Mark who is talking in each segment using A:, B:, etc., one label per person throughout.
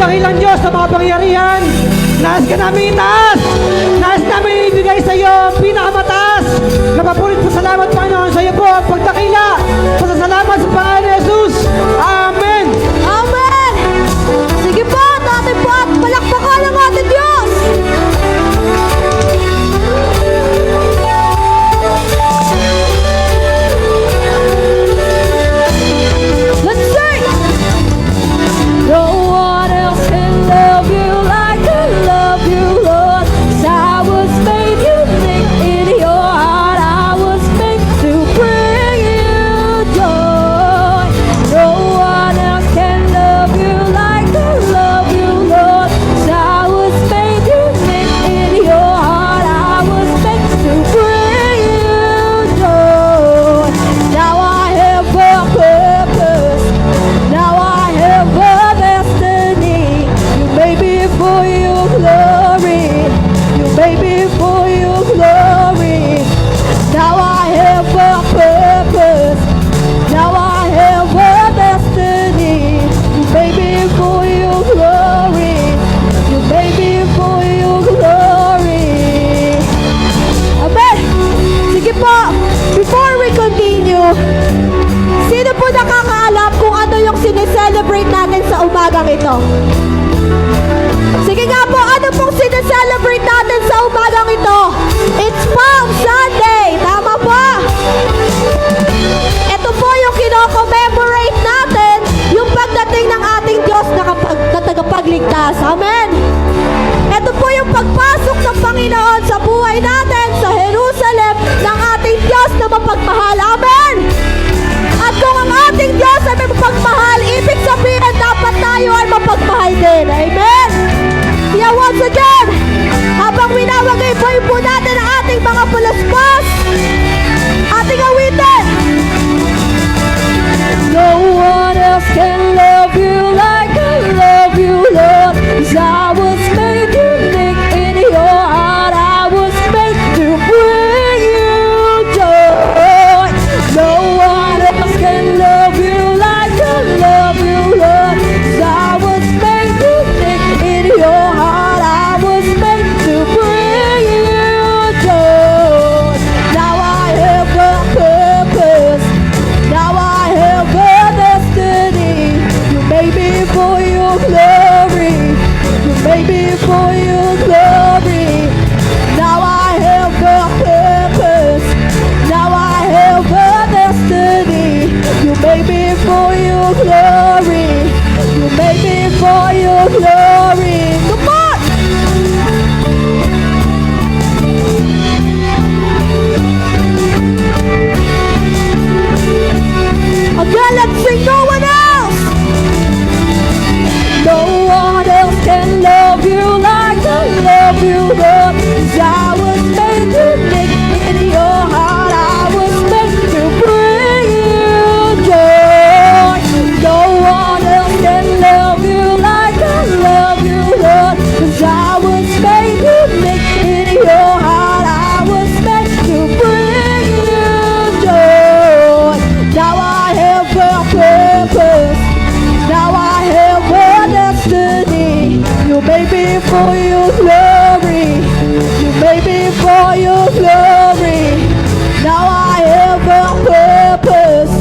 A: dakilang Diyos sa mga pangyarihan. Nais ka namin itaas. Nais namin ibigay sa iyo pinakamataas. Napapulit po salamat, Panginoon, sa iyo po ang pagdakila. Pasasalamat sa Panginoon Jesus. Amen.
B: Amen! Sige po, natin po at palakpakan ang ating Diyos! Let's sing! No one else can love you like I love you, Lord. 'Cause I was made unique in your heart. I was made to bring you joy. No one else can love you like I love you, Lord. 'Cause I was made unique in your heart. I was made to bring you joy. Now I have a purpose. Now I have a destiny. You made me for your glory. You made me for your glory. Now I have a purpose. Now I have a destiny. You made me for your glory. You made me for your glory. Amen. Sige po, before we continue, sino po nakakaalam kung ano yung sineselebrate natin sa umagang ito? Sige nga po, ano pong sineselebrate natin sa umagang ito? It's Palm Sunday! Tama po? Ito po yung kino-commemorate natin, yung pagdating ng ating Diyos na tagapagligtas. Amen? Ito po yung pagpasok ng Panginoon sa buhay natin sa Jerusalem ng ating Diyos na mapagmahal. Amen? At kung ang ating Diyos ay may mapagmahal, ibig sabihin dapat tayo ay mapagmahal din. Amen? Kaya once again, habang winawagay po natin ang ating mga pulaspas, ating awitin. No one else can love you like I love you, Lord. 'Cause I was made unique in your heart. I was made to bring you joy. No one else can love you like I love you, Lord. 'Cause I was made unique in your heart. I was made to bring you joy. Now I have a purpose. Now I have a destiny. You made me for your glory. You made me for your glory. Now I have a purpose. Now I have a destiny. You made me for your glory. You made me for your glory. Come on! Again, let's sing no one else. No one else can love you like I love you, Lord. 'Cause I was made unique in your heart. I was made to bring you joy. No one else can love you like I love you, Lord. 'Cause I was made unique in your heart. I was made to bring you joy. Now I have a purpose. Now I have a destiny. You made me for your glory. You made me for your glory. Now I have a purpose.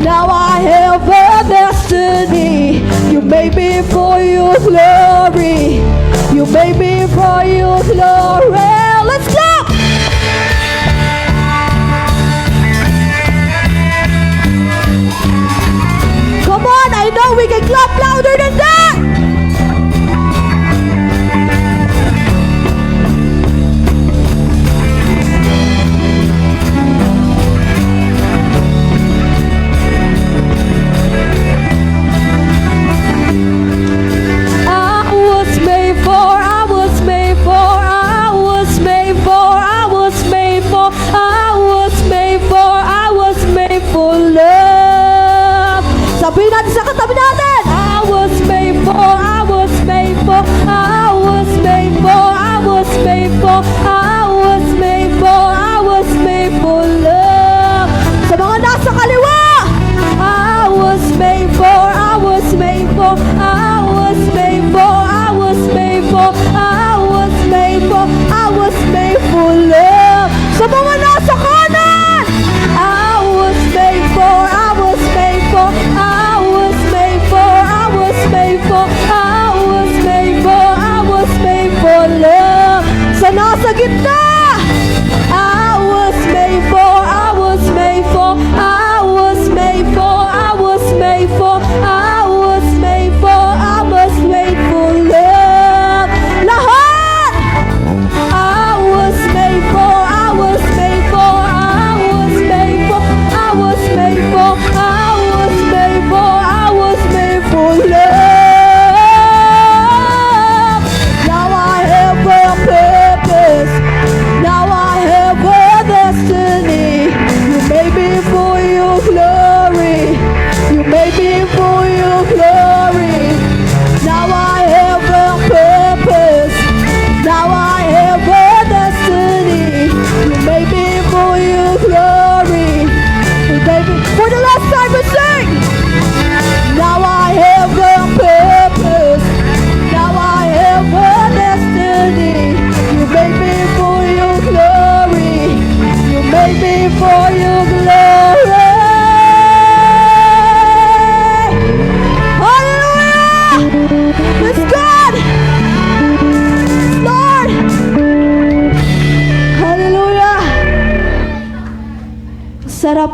B: Now I have a destiny. You made me for your glory. You made me for your glory. Let's go! Come on, I know we can clap louder than that! I was made for, I was made for, I was made for, I was made for, I was made for, I was made for love. Sabihin natin sa katabi natin. I was made for, I was made for, I was made for, I was made for, I was made for, I was made for love. Sa mga nasa kaliwa, I was made for, I was made for, I was made for,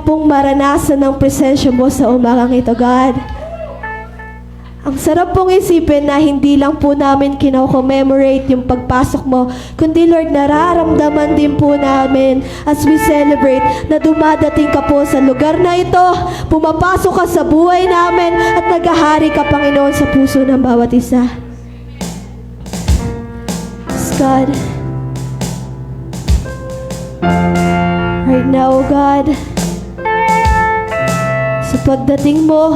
B: sarap pong maranasan ng presensya mo sa umagang ito, God. Ang sarap pong isipin na hindi lang po namin kino-commemorate yung pagpasok mo, kundi Lord, nararamdaman din po namin as we celebrate na dumadating ka po sa lugar na ito, pumapasok ka sa buhay namin at naghahari ka, Panginoon, sa puso ng bawat isa. Yes, God. Right now, God, sa pagdating mo,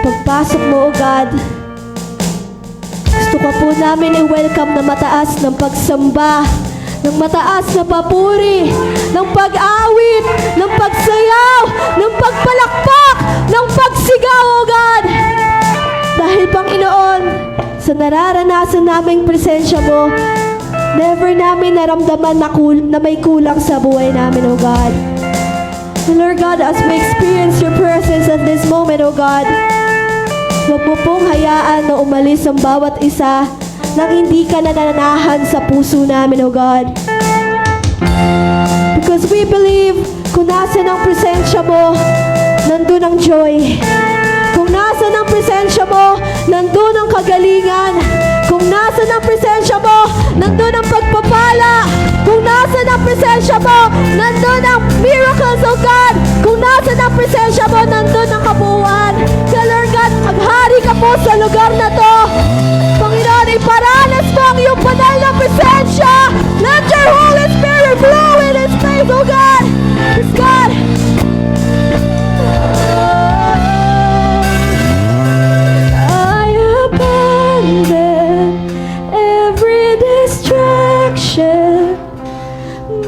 B: pagpasok mo, O God, gusto ka po namin i-welcome na mataas ng pagsamba, ng mataas na papuri, ng pag-awit, ng pagsayaw, ng pagpalakpak, ng pagsigaw, O God. Dahil, Panginoon, sa nararanasan naming presensya mo, never namin naramdaman na may kulang sa buhay namin, O God. So Lord God, as we experience your presence at this moment, O God, huwag mo pong hayaan na umalis ang bawat isa nang hindi ka nananahan sa puso namin, O God. Because we believe, kung nasan ang presensya mo, nandun ang joy. Kung nasan ang presensya mo, nandun ang kagalingan. Kung nasan ang presensya mo, nandun ang pagpapala. Kung nasan ang presensya mo, nandun ang miracles, O God. Kung nasan ang presensya mo, nandun ang kabuuan. Kaya Lord God, maghari ka po sa lugar na to. Panginoon, iparanas mo ang iyong banal na presensya. Let your Holy Spirit blow in His place, O God. Yes, God. I abandon every distraction.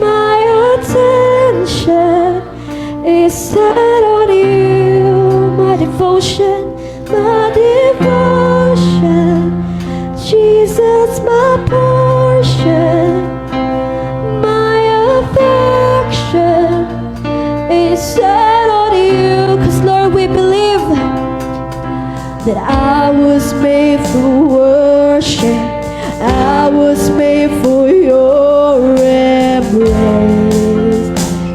B: My attention is set on you. My devotion, Jesus, my portion. My affection is set on you. 'Cause Lord, we believe that I was made for worship. I was made for your embrace.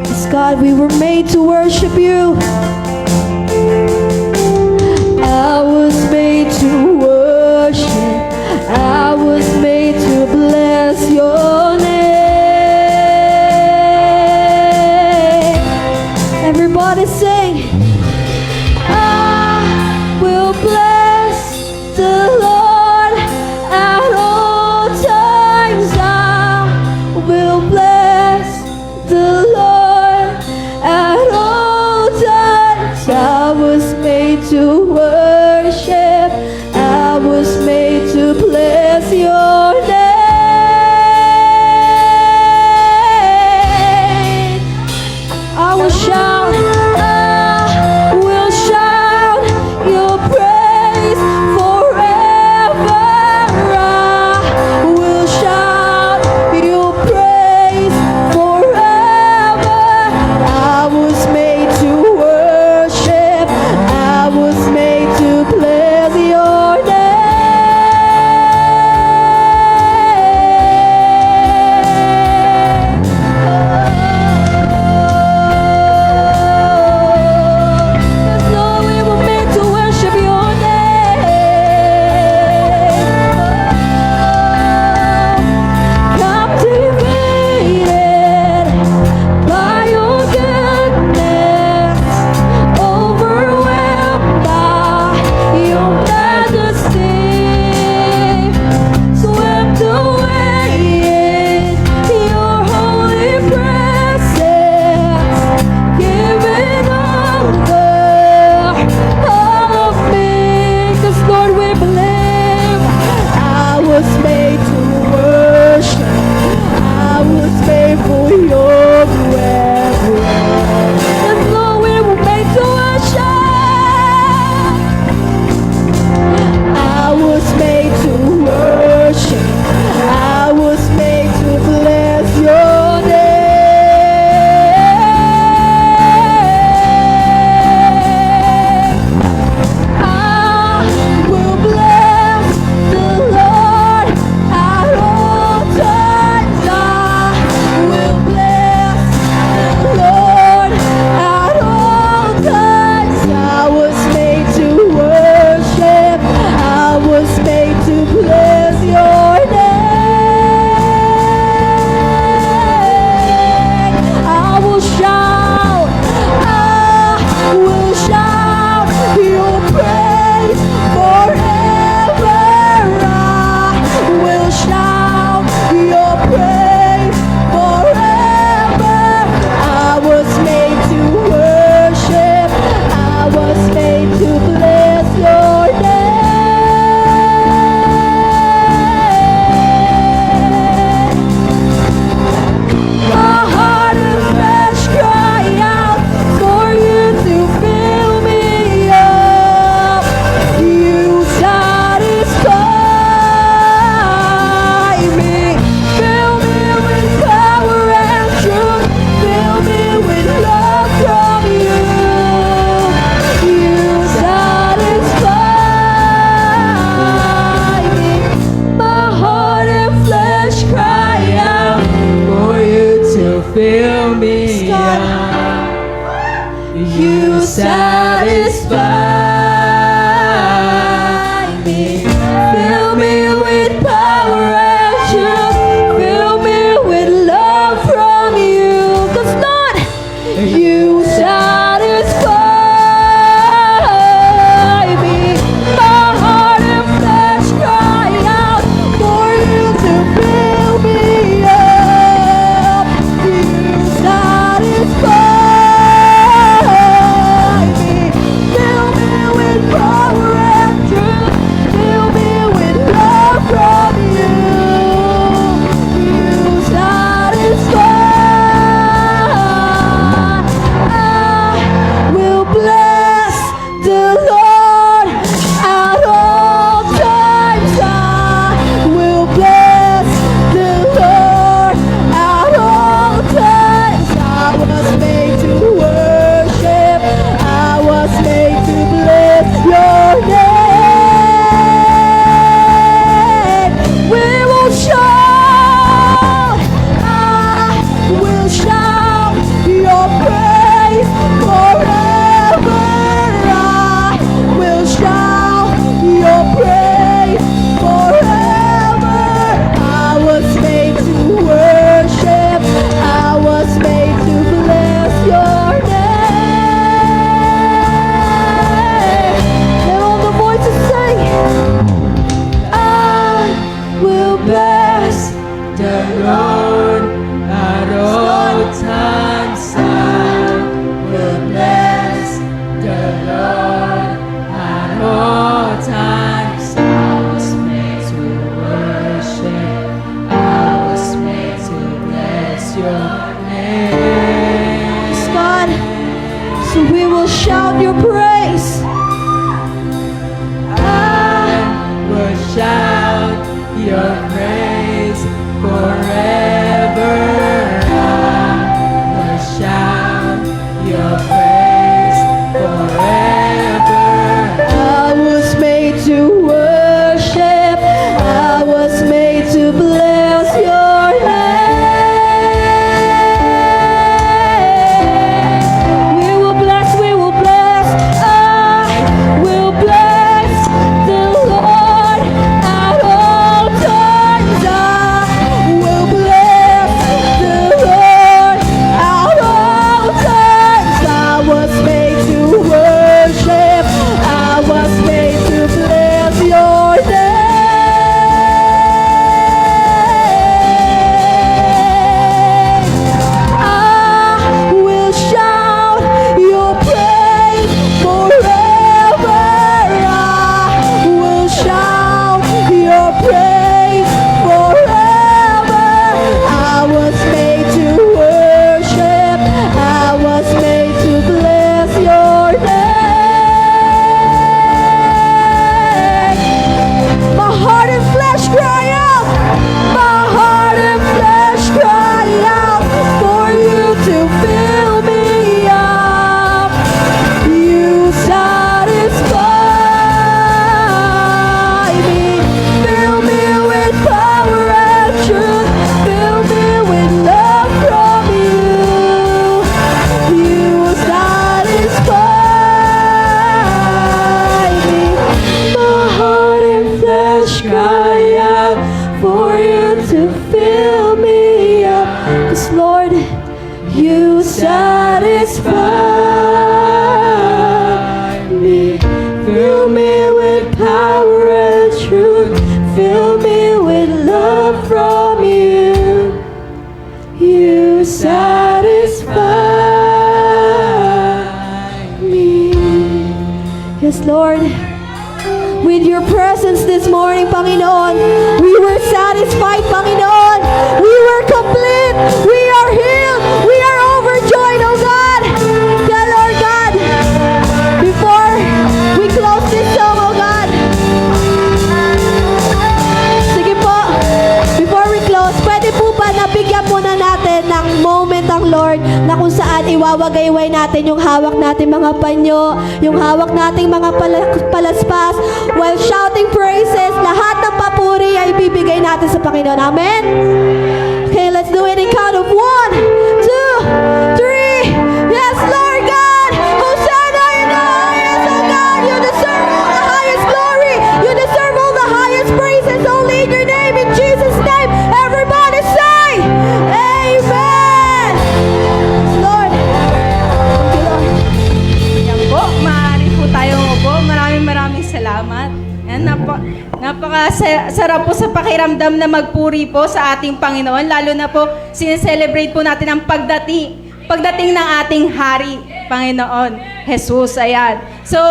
B: Yes, God, we were made to worship you. I was made to worship. I was made to bless your name. Everybody sing. I will bless the Lord at all times. I will bless the Lord at all times. I was made to worship. I was made to bless your name. I will shout. I will shout your praise forever. I will shout your praise forever. I was made to worship. I was made to bless your name. Yes, Lord, we were made to worship your name. Captivated by your goodness, overwhelmed by your majesty, swept away in your holy presence, giving over all of me. 'Cause Lord, we believe I was made to worship. I was made for your glory. Yes, Lord, we were made to worship. I was made to worship. I was made to bless your name. I will bless the Lord at all times. I will bless satisfy me. Fill me with power and truth. Fill me with love from you. 'Cause Lord, you satisfy me. My heart and flesh cry out for you to fill me up. You satisfy me. Fill me with power and truth. Fill me with love from you. You satisfy. I will bless the Lord at all times. I will bless the Lord at all times. I was made to worship. I was made to bless your name. We will shout. I will shout your praise forever. I will shout your praise forever. I was made to worship. I was made to bless your name. Let all the voices sing. I will bless the Lord at all times. I will bless the Lord at all times. I was made to worship. I was made to bless your name. God, so we will shout your praise. I will shout your praise forever. I will shout your praise forever. I was made to worship. I was made to bless your name. We will bless, we will bless. I will bless the Lord at all times. I will bless the Lord at all times. I was made to worship. I was made to bless your name. I will shout your praise forever. I will shout your praise forever. I was made to worship. I was made to bless your name. My heart and flesh cry out. My heart and flesh cry out for you to fill me up. You satisfy me. Fill me with power and truth. Fill me with love from you. You satisfy me. My heart and flesh cry out for you to fill me up. 'Cause Lord, you satisfy me. Fill me with power and truth. Fill me with love from you. You satisfy me. Yes, Lord. With your presence this morning, Panginoon, we were satisfied, Panginoon. We were complete. We are healed. We are overjoyed, oh God. Yeah, Lord God, before we close this song, oh God, sige po, before we close, pwede po ba nabigyan muna natin ng moment ang Lord na kung saan iwawagayway natin yung hawak natin mga panyo, yung hawak nating mga palaspas, while shouting praises, lahat ng papuri ay bibigay natin sa Panginoon. Amen? Okay, let's do it in count of 1, 2, 3. Yes, Lord God! Hosanna!
C: masarap po sa pakiramdam na magpuri po sa ating Panginoon, lalo na po sineselebrate po natin ang pagdating ng ating Hari, Panginoon Jesus. Ayan. So,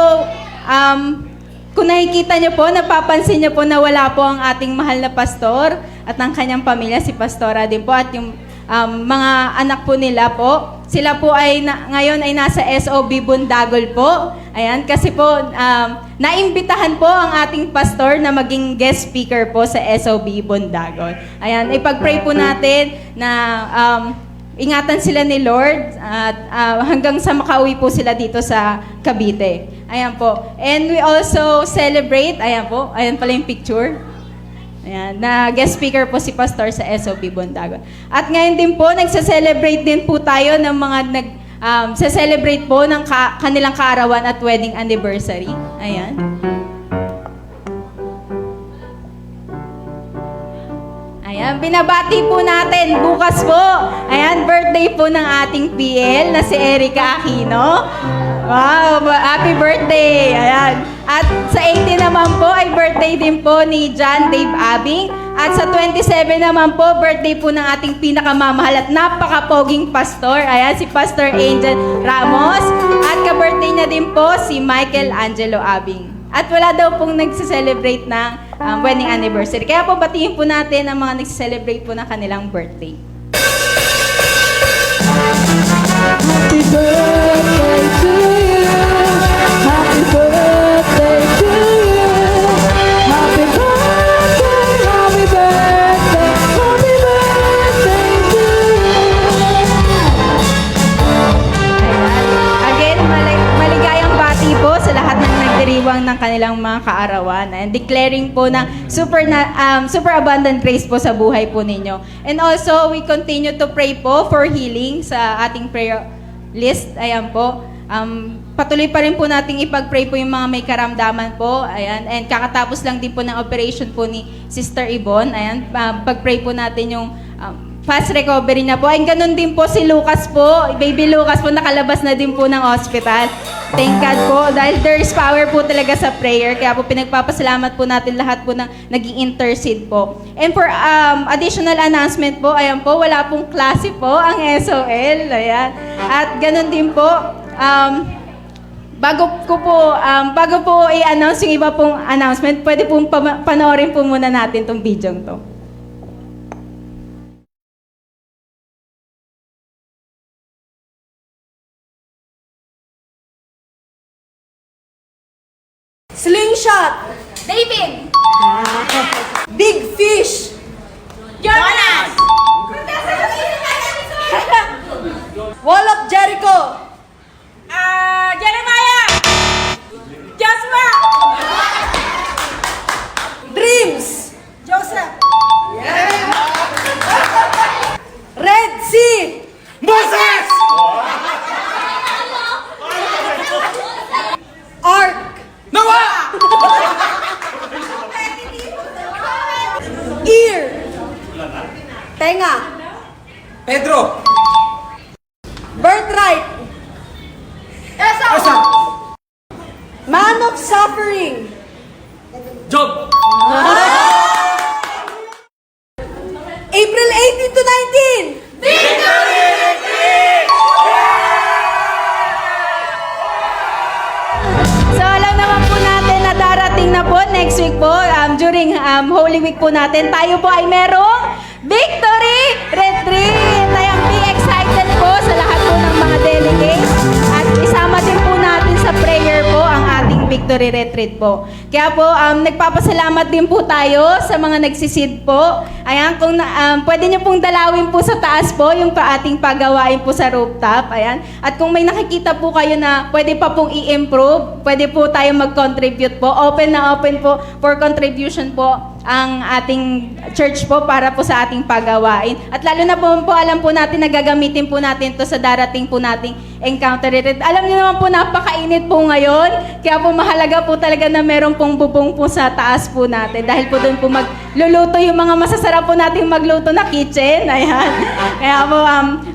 C: kung nakikita niyo po, napapansin niyo po na wala po ang ating mahal na pastor at ang kanyang pamilya, si Pastora din po, at yung mga anak po nila po. Sila po ay ngayon ay nasa SOB Bundagol po. Ayan, kasi po naimbitahan po ang ating pastor na maging guest speaker po sa SOB Bundagol. Ayan, ipag-pray po natin na ingatan sila ni Lord at hanggang sa makauwi po sila dito sa Cavite. Ayan po. And we also celebrate, ayan po, ayan pala yung picture. Ayan, na guest speaker po si Pastor sa SOB Bondagon. At ngayon din po, nagse-celebrate din po tayo ng mga celebrate po ng kanilang kaarawan at wedding anniversary. Ayan. Ayan, binabati po natin bukas po. Ayan, birthday po ng ating PL na si Erica Aquino. Wow, happy birthday! Ayan. At sa 18 naman po ay birthday din po ni John Dave Abing. At sa 27 naman po, birthday po ng ating pinakamamahal at napakapoging pastor. Ayan, si Pastor Angel Ramos. At ka-birthday niya din po si Michael Angelo Abing. At wala daw pong nagse-celebrate ng wedding anniversary. Kaya po batiin po natin ang mga nagse-celebrate po ng kanilang birthday.
B: Happy birthday to you. Happy birthday to you. Happy birthday, happy birthday, happy birthday to you.
C: Again, maligayang bati po sa lahat ng nagdiriwang ng kanilang mga kaarawan. And declaring po na super abundant grace po sa buhay po ninyo. And also, we continue to pray po for healing sa ating prayer list. Ayan po. Patuloy pa rin po nating ipag-pray po yung mga may karamdaman po. Ayan. And kakatapos lang din po ng operation po ni Sister Yvonne. Ayan. Pag-pray po natin yung fast recovery na po. Ay, ganun din po si Lucas po. Baby Lucas po, nakalabas na din po ng hospital. Thank God po. Dahil there is power po talaga sa prayer. Kaya po pinagpapasalamat po natin lahat po ng nag-i-intercede po. And for additional announcement po, ayan po, wala pong klase po ang SOL. Ayan. At ganun din po, bago po i-announce yung iba pong announcement, pwede pong panoorin po muna natin tong video to.
D: Slingshot!
C: David!
D: Big Fish!
C: Jonas!
D: Wall of Jericho!
C: Jeremiah! Joshua!
D: Dreams!
C: Joseph!
D: Red Sea!
A: Moses!
D: Ark!
A: Noah!
D: Ear! Tenga!
A: Pedro!
D: Birthright!
A: Asa!
D: Man of Suffering!
A: Job!
D: April 18 to 19!
C: So alam naman po natin na darating na po next week po, during Holy Week po natin, tayo po ay merong Victory Retreat! Ayan, be excited po sa lahat po ng mga delegates at isama din po natin sa prayer po ang ating Victory Retreat po. Kaya po, nagpapasalamat din po tayo sa mga nagsisid po. Ayan, kung pwede nyo pong dalawin po sa taas po yung ating pagawain po sa rooftop. Ayan. At kung may nakikita po kayo na pwede pa pong i-improve, pwede po tayo mag-contribute po. Open na open po for contribution po ang ating church po para po sa ating pagawain. At lalo na po alam po natin na gagamitin po natin to sa darating po nating encounter retreat. Alam niyo naman po, napakainit po ngayon. Kaya po mahalaga po talaga na meron pong bubong po sa taas po natin. Dahil po doon po magluluto yung mga masasarap po nating magluto na kitchen. Ayan. Kaya po,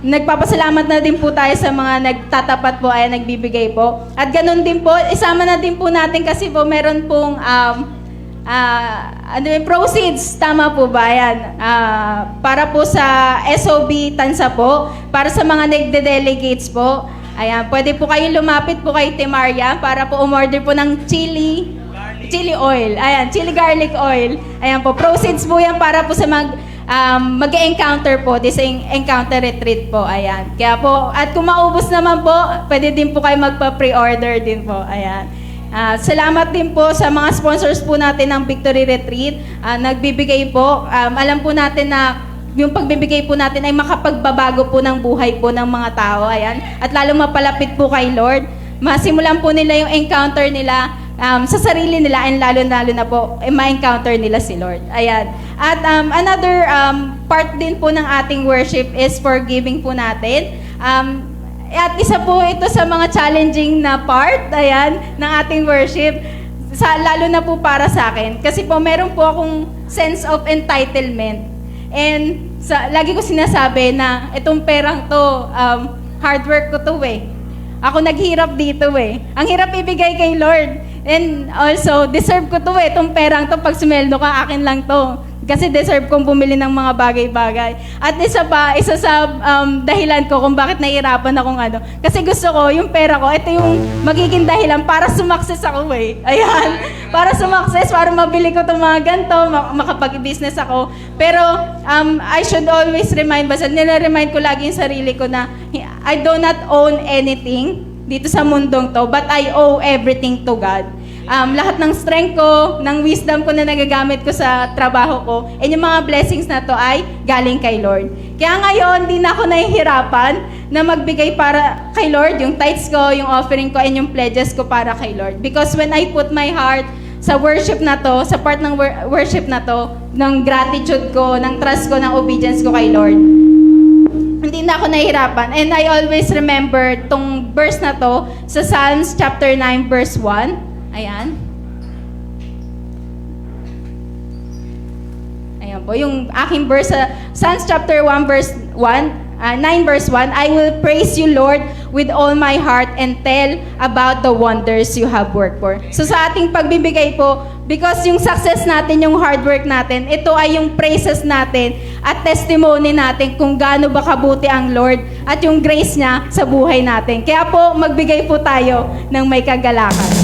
C: nagpapasalamat na din po tayo sa mga nagtatapat po ay nagbibigay po. At ganun din po, isama na din po natin kasi po meron pong ano yung proceeds, tama po ba yan? Para po sa SOB Tansa po, para sa mga nagde-delegates po. Ayan, pwede po kayong lumapit po kay Timaria para po umorder po ng chili oil. Ayan, chili garlic oil. Ayan po, proceeds po yan para po sa mag-encounter po, this encounter retreat po. Ayan. Kaya po, at kung maubos naman po, pwede din po kayo magpa-pre-order din po. Ayan. Salamat din po sa mga sponsors po natin ng Victory Retreat. Nagbibigay po. Alam po natin na yung pagbibigay po natin ay makapagbabago po ng buhay po ng mga tao. Ayan. At lalo mapalapit po kay Lord. Masimulan po nila yung encounter nila sa sarili nila and lalo-lalo na po ma-encounter nila si Lord. Ayan. At another part din po ng ating worship is forgiving po natin. At isa po ito sa mga challenging na part, ayan, ng ating worship. Lalo na po para sa akin. Kasi po meron po akong sense of entitlement. And lagi ko sinasabi na itong perang to, hard work ko to eh. Ako naghirap dito eh. Ang hirap ibigay kay Lord. And also, deserve ko to eh. Itong perang to, pag sumeldo ka, akin lang to. Kasi deserve kong bumili ng mga bagay-bagay. At isa sa dahilan ko kung bakit nahihirapan akong ano. Kasi gusto ko, yung pera ko, ito yung magiging dahilan para sumakses ako eh. Ayan. Para sumakses, para mabili ko itong mga ganito, makapag-business ako. Pero, I should always remind, basta nila-remind ko lagi yung sarili ko na I do not own anything dito sa mundong to, but I owe everything to God. Lahat ng strength ko, ng wisdom ko na nagagamit ko sa trabaho ko, and yung mga blessings na to ay galing kay Lord. Kaya ngayon, di na ako nahihirapan na magbigay para kay Lord, yung tithes ko, yung offering ko, and yung pledges ko para kay Lord. Because when I put my heart sa worship na to, sa part ng worship na to, ng gratitude ko, ng trust ko, ng obedience ko kay Lord, hindi na ako nahihirapan. And I always remember tong verse na to sa Psalms chapter 9 verse 1. Ayan. Ayan po, yung aking verse sa Psalms chapter 1 verse 1, 9 verse 1, I will praise you, Lord, with all my heart and tell about the wonders you have worked for. So sa ating pagbibigay po, because yung success natin, yung hard work natin, ito ay yung praises natin at testimony natin kung gaano ba kabuti ang Lord at yung grace niya sa buhay natin. Kaya po, magbigay po tayo ng may kagalakan.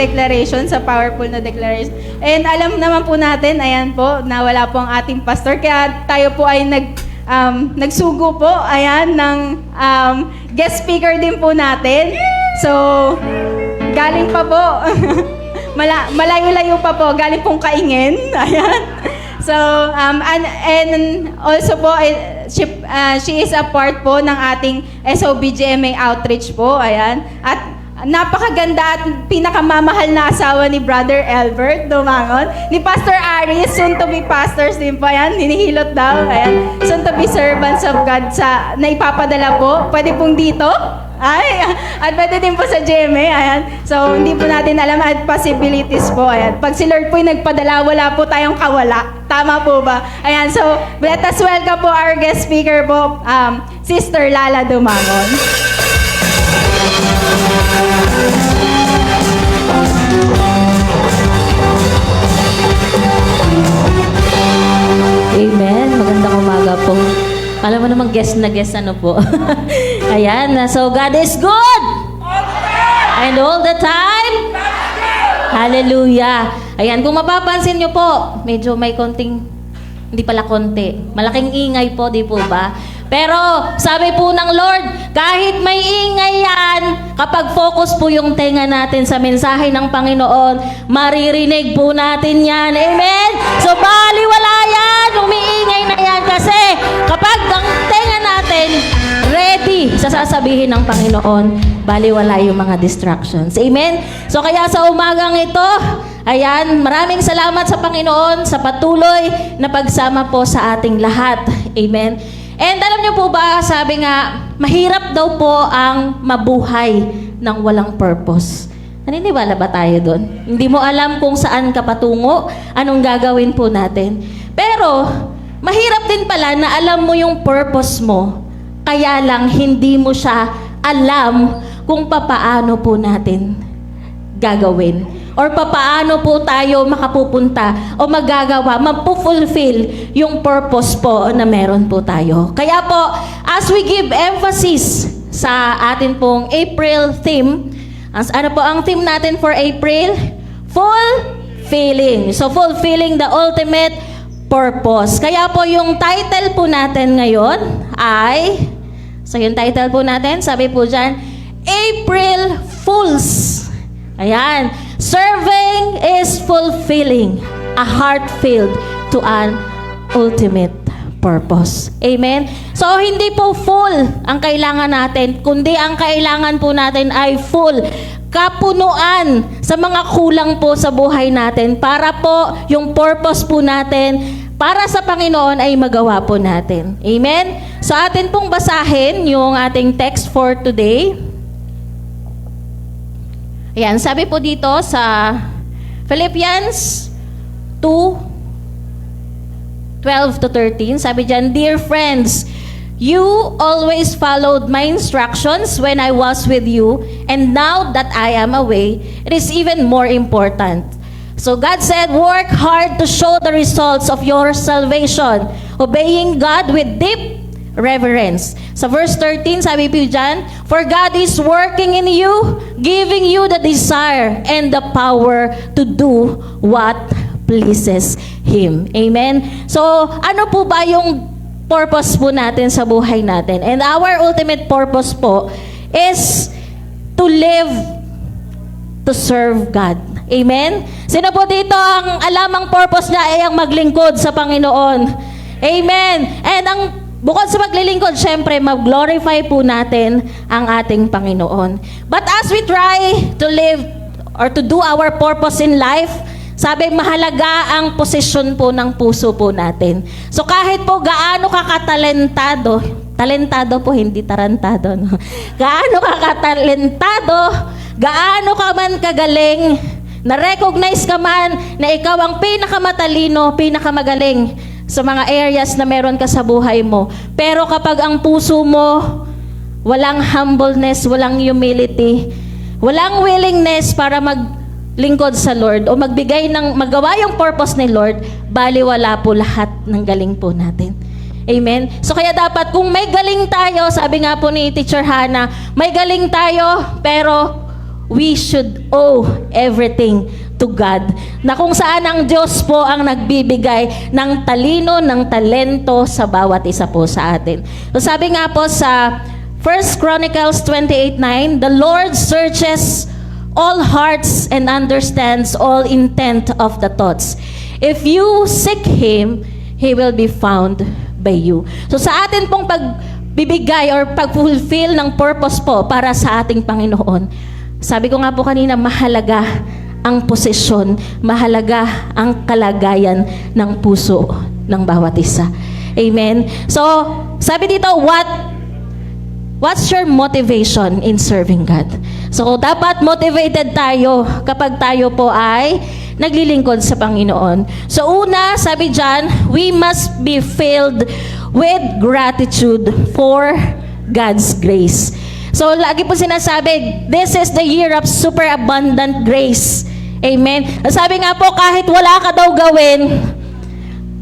C: Declaration, sa powerful na declaration. And alam naman po natin, ayan po, na wala po ang ating pastor. Kaya tayo po ay nagsugo po, ayan, ng guest speaker din po natin. So, galing pa po. malayo-layo pa po, galing pong Kaingin. Ayan. So, and also po, she is a part po ng ating SOBGMA outreach po. Ayan. At napakaganda at pinakamamahal na asawa ni Brother Albert Dumangon. Ni Pastor Aris, soon to be pastors din po. Ayan, hinihilot daw. Ayan, soon to be servants of God na ipapadala po. Pwede pong dito. Ay, at pwede din po sa GMA. Ayan. So, hindi po natin alam at possibilities po. Ayan. Pag si Lord po yung nagpadala, wala po tayong kawala. Tama po ba? Ayan. So, let us welcome po our guest speaker po, Sister Lala Dumangon.
B: Amen. Magandang umaga po. Alam mo namang guest na guest ano po. Ayan. So, God is good! And all the time? Hallelujah. Ayan. Kung mapapansin nyo po, medyo may konting, hindi pala konti. Malaking ingay po, di po ba? Pero, sabi po ng Lord, kahit may ingay yan, kapag focus po yung tenga natin sa mensahe ng Panginoon, maririnig po natin yan. Amen? So, baliwala yan, umiingay na yan. Kasi, kapag ang tenga natin ready sa sasabihin ng Panginoon, baliwala yung mga distractions. Amen? So, kaya sa umagang ito, ayan, maraming salamat sa Panginoon sa patuloy na pagsama po sa ating lahat. Amen? And alam niyo po ba, sabi nga, mahirap daw po ang mabuhay ng walang purpose. Naniniwala ba tayo doon? Hindi mo alam kung saan ka patungo, anong gagawin po natin. Pero, mahirap din pala na alam mo yung purpose mo, kaya lang hindi mo siya alam kung papaano po natin gagawin. Or papaano po tayo makapupunta o magagawa, mapufulfill yung purpose po na meron po tayo. Kaya po, as we give emphasis sa atin pong April theme, ano po ang theme natin for April? Fulfilling. So, fulfilling the ultimate purpose. Kaya po yung title po natin ngayon ay, so yung title po natin, sabi po dyan, April Fools. Ayan. Serving is fulfilling a heart filled to an ultimate purpose. Amen? So, hindi po full ang kailangan natin, kundi ang kailangan po natin ay full. Kapunuan sa mga kulang po sa buhay natin para po yung purpose po natin para sa Panginoon ay magawa po natin. Amen? So, atin pong basahin yung ating text for today. Ayan, sabi po dito sa Philippians 2:12-13, sabi dyan, Dear friends, you always followed my instructions when I was with you, and now that I am away, it is even more important. So God said, work hard to show the results of your salvation, obeying God with deep reverence. Sa verse 13, sabi po dyan, for God is working in you, giving you the desire and the power to do what pleases Him. Amen? So, ano po ba yung purpose po natin sa buhay natin? And our ultimate purpose po is to live to serve God. Amen? Sino po dito ang alamang purpose niya ay ang maglingkod sa Panginoon? Amen? And ang bukod sa maglilingkod, syempre, mag-glorify po natin ang ating Panginoon. But as we try to live or to do our purpose in life, sabi, mahalaga ang posisyon po ng puso po natin. So kahit po gaano ka katalentado, talentado po, hindi tarantado, no? Gaano ka katalentado, gaano ka man kagaling, na-recognize ka man na ikaw ang pinakamatalino, pinakamagaling sa mga areas na meron ka sa buhay mo. Pero kapag ang puso mo, walang humbleness, walang humility, walang willingness para maglingkod sa Lord o magawa yung purpose ni Lord, baliwala po lahat ng galing po natin. Amen? So kaya dapat kung may galing tayo, sabi nga po ni Teacher Hannah, may galing tayo, pero we should owe everything to God, na kung saan ang Diyos po ang nagbibigay ng talino, ng talento sa bawat isa po sa atin. So sabi nga po sa 1 Chronicles 28:9, the Lord searches all hearts and understands all intent of the thoughts. If you seek Him, He will be found by you. So sa atin pong pagbibigay or pag-fulfill ng purpose po para sa ating Panginoon, sabi ko nga po kanina, mahalaga ang posisyon, mahalaga ang kalagayan ng puso ng bawat isa. Amen? So, sabi dito, what's your motivation in serving God? So, dapat motivated tayo kapag tayo po ay naglilingkod sa Panginoon. So, una, sabi dyan, we must be filled with gratitude for God's grace. So, lagi po sinasabi, this is the year of superabundant grace. Amen? Sabi nga po, kahit wala ka daw gawin,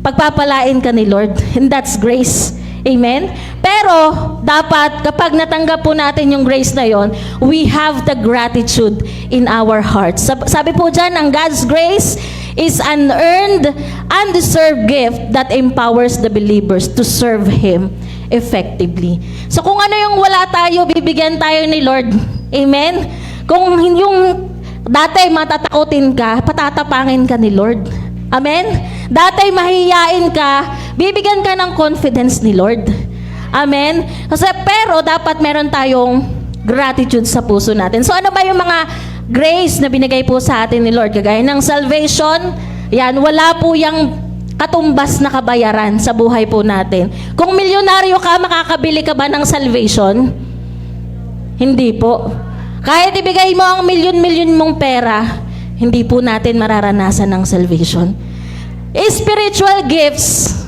B: pagpapalain ka ni Lord. And that's grace. Amen? Pero, dapat, kapag natanggap po natin yung grace na yon, we have the gratitude in our hearts. Sabi po dyan, ang God's grace is an earned, undeserved gift that empowers the believers to serve Him effectively. So, kung ano yung wala tayo, bibigyan tayo ni Lord. Amen? Kung yung dati matatakutin ka, patatapangin ka ni Lord. Amen? Dati mahihiyain ka, bibigyan ka ng confidence ni Lord. Amen? Kasi, pero dapat meron tayong gratitude sa puso natin. So ano ba yung mga grace na binigay po sa atin ni Lord? Kagaya ng salvation, yan, wala po yung katumbas na kabayaran sa buhay po natin. Kung milyonaryo ka, makakabili ka ba ng salvation? Hindi po. Kahit ibigay mo ang milyon-milyon mong pera, hindi po natin mararanasan ng salvation. Spiritual gifts.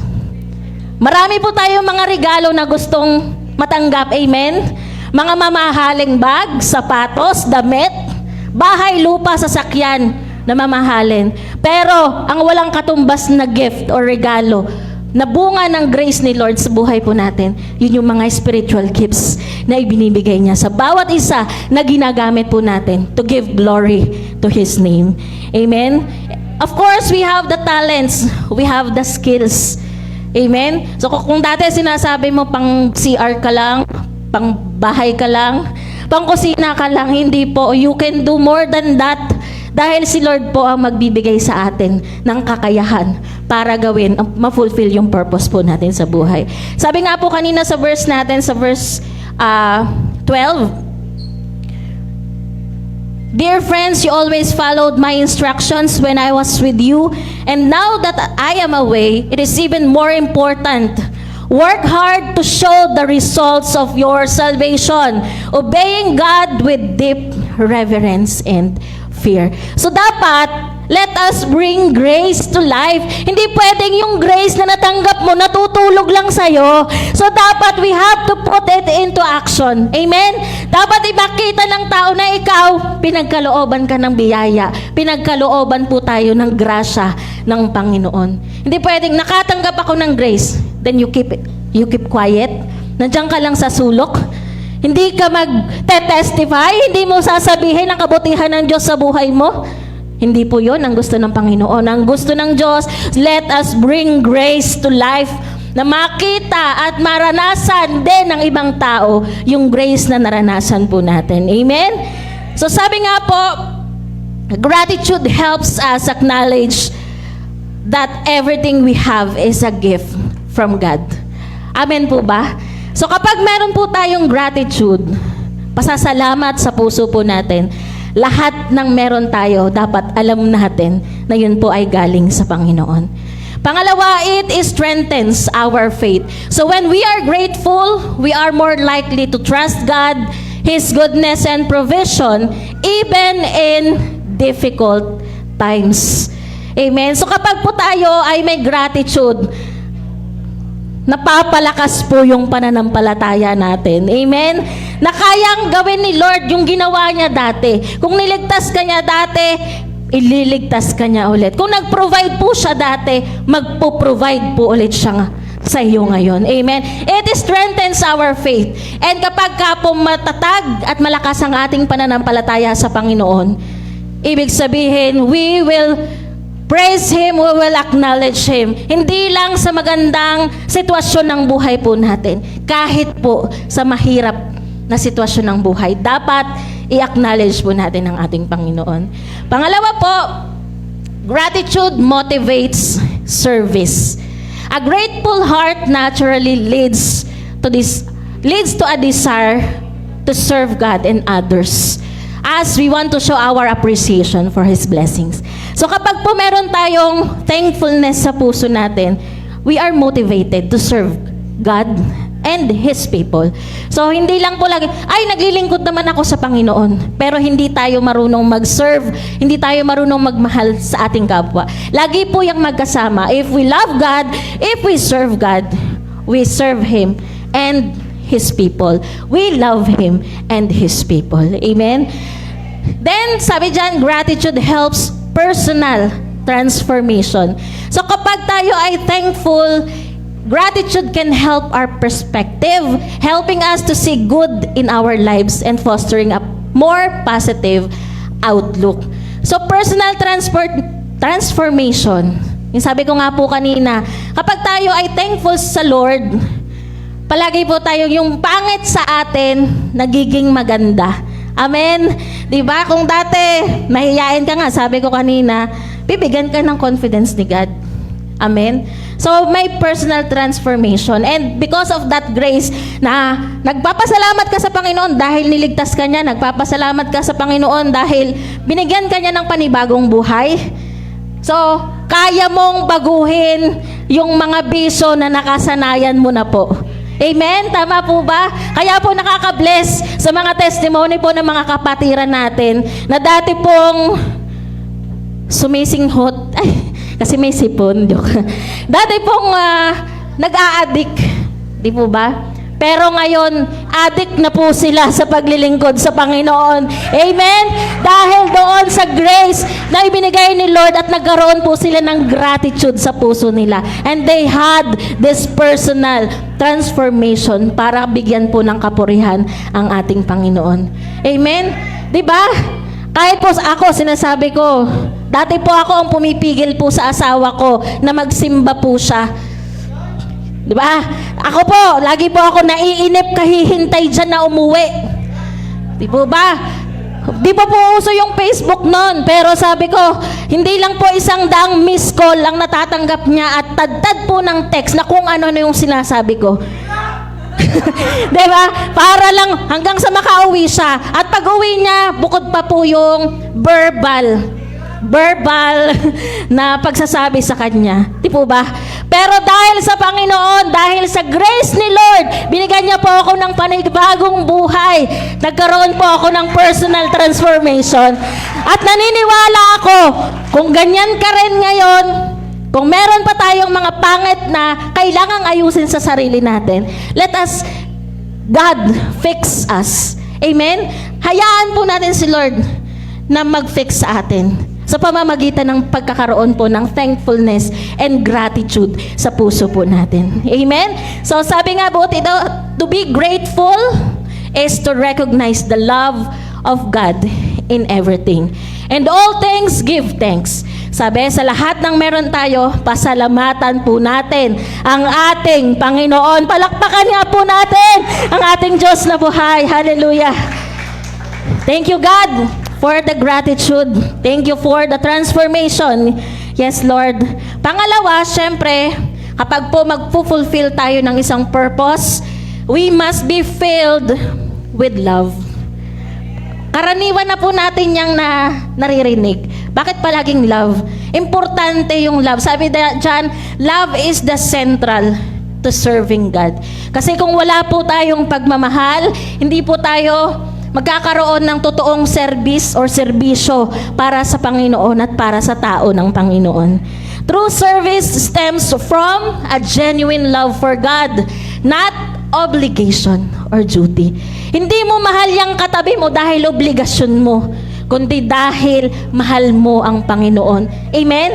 B: Marami po tayong mga regalo na gustong matanggap. Amen? Mga mamahaling bag, sapatos, damit, bahay, lupa, sasakyan na mamahalin. Pero ang walang katumbas na gift o regalo na bunga ng grace ni Lord sa buhay po natin, yun yung mga spiritual gifts na ibinibigay niya sa bawat isa na ginagamit po natin to give glory to His name. Amen? Of course, we have the talents. We have the skills. Amen? So kung dati sinasabi mo pang CR ka lang, pang bahay ka lang, pang kusina ka lang, hindi po. You can do more than that. Dahil si Lord po ang magbibigay sa atin ng kakayahan para gawin, ma-fulfill yung purpose po natin sa buhay. Sabi nga po kanina sa verse natin, sa verse 12, Dear friends, you always followed my instructions when I was with you, and now that I am away, it is even more important. Work hard to show the results of your salvation, obeying God with deep reverence and fear. So dapat, let us bring grace to life. Hindi pwedeng yung grace na natanggap mo, natutulog lang sa'yo. So dapat we have to put it into action. Amen? Dapat ipakita ng tao na ikaw, pinagkalooban ka ng biyaya. Pinagkalooban po tayo ng grasya ng Panginoon. Hindi pwedeng nakatanggap ako ng grace, then you keep quiet. Nandiyan ka lang sa sulok. Hindi ka mag-testify, hindi mo sasabihin ang kabutihan ng Diyos sa buhay mo. Hindi po yun ang gusto ng Panginoon. Ang gusto ng Diyos, let us bring grace to life na makita at maranasan din ng ibang tao yung grace na naranasan po natin. Amen? So sabi nga po, gratitude helps us acknowledge that everything we have is a gift from God. Amen po ba? So kapag meron po tayong gratitude, pasasalamat sa puso po natin, lahat ng meron tayo, dapat alam natin na yun po ay galing sa Panginoon. Pangalawa, it strengthens our faith. So when we are grateful, we are more likely to trust God, His goodness and provision, even in difficult times. Amen? So kapag po tayo ay may gratitude, napapalakas po yung pananampalataya natin. Amen? Na kayang gawin ni Lord yung ginawa niya dati. Kung niligtas ka niya dati, ililigtas ka niya ulit. Kung nag-provide po siya dati, magpo-provide po ulit siya sa iyo ngayon. Amen? It strengthens our faith. And kapag ka po matatag at malakas ang ating pananampalataya sa Panginoon, ibig sabihin, we will praise Him, we will acknowledge Him. Hindi lang sa magandang sitwasyon ng buhay po natin. Kahit po sa mahirap na sitwasyon ng buhay. Dapat i-acknowledge po natin ang ating Panginoon. Pangalawa po, gratitude motivates service. A grateful heart naturally leads to a desire to serve God and others as we want to show our appreciation for His blessings. So kapag po meron tayong thankfulness sa puso natin, we are motivated to serve God and His people. So hindi lang po lagi, ay naglilingkod naman ako sa Panginoon, pero hindi tayo marunong mag-serve, hindi tayo marunong magmahal sa ating kapwa. Lagi po yung magkasama. If we love God, if we serve God, we serve Him and His people. We love Him and His people. Amen? Then, sabi dyan, gratitude helps personal transformation. So kapag tayo ay thankful, gratitude can help our perspective, helping us to see good in our lives and fostering a more positive outlook. So personal transformation, yung sabi ko nga po kanina, kapag tayo ay thankful sa Lord, palagi po tayo yung pangit sa atin, nagiging maganda. Amen? Diba? Kung dati, mahihiyain ka nga, sabi ko kanina, bibigyan ka ng confidence ni God. Amen? So, may personal transformation. And because of that grace, na nagpapasalamat ka sa Panginoon dahil niligtas ka niya, nagpapasalamat ka sa Panginoon dahil binigyan ka niya ng panibagong buhay. So, kaya mong baguhin yung mga biso na nakasanayan mo na po. Amen? Tama po ba? Kaya po nakaka-bless sa mga testimony po ng mga kapatiran natin na dati pong sumisinghot. Ay, kasi may sipon. Joke. Dati pong nag-a-addict. Di po ba? Pero ngayon, addict na po sila sa paglilingkod sa Panginoon. Amen? Dahil doon sa grace na ibinigay ni Lord at nagkaroon po sila ng gratitude sa puso nila. And they had this personal transformation para bigyan po ng kapurihan ang ating Panginoon. Amen? Diba? Kahit po ako, sinasabi ko, dati po ako ang pumipigil po sa asawa ko na magsimba po siya. Diba? Ako po, lagi po ako naiinip kahihintay dyan na umuwi. Di po ba? Di pa po uso yung Facebook noon, pero sabi ko, hindi lang po 100 missed call ang natatanggap niya at tad-tad po ng text na kung ano yung sinasabi ko. Diba? Para lang hanggang sa makauwi siya. At pag uwi niya, bukod pa po yung verbal na pagsasabi sa kanya. Di po ba? Pero dahil sa Panginoon, dahil sa grace ni Lord, binigyan niya po ako ng panibagong buhay. Nagkaroon po ako ng personal transformation. At naniniwala ako, kung ganyan ka rin ngayon, kung meron pa tayong mga pangit na kailangang ayusin sa sarili natin, let us, God, fix us. Amen? Hayaan po natin si Lord na mag-fix sa atin sa pamamagitan ng pagkakaroon po ng thankfulness and gratitude sa puso po natin. Amen? So sabi nga po ito, to be grateful is to recognize the love of God in everything. And all things give thanks. Sabi, sa lahat ng meron tayo, pasalamatan po natin ang ating Panginoon. Palakpakan nga po natin ang ating Diyos na buhay. Hallelujah. Thank you, God, for the gratitude. Thank you for the transformation. Yes, Lord. Pangalawa, syempre, kapag po magpo-fulfill tayo ng isang purpose, we must be filled with love. Karaniwan na po natin yung naririnig. Bakit palaging love? Importante yung love. Sabi dyan, love is the central to serving God. Kasi kung wala po tayong pagmamahal, hindi po tayo magkakaroon ng totoong service or serbisyo para sa Panginoon at para sa tao ng Panginoon. True service stems from a genuine love for God, not obligation or duty. Hindi mo mahal yung katabi mo dahil obligasyon mo, kundi dahil mahal mo ang Panginoon. Amen?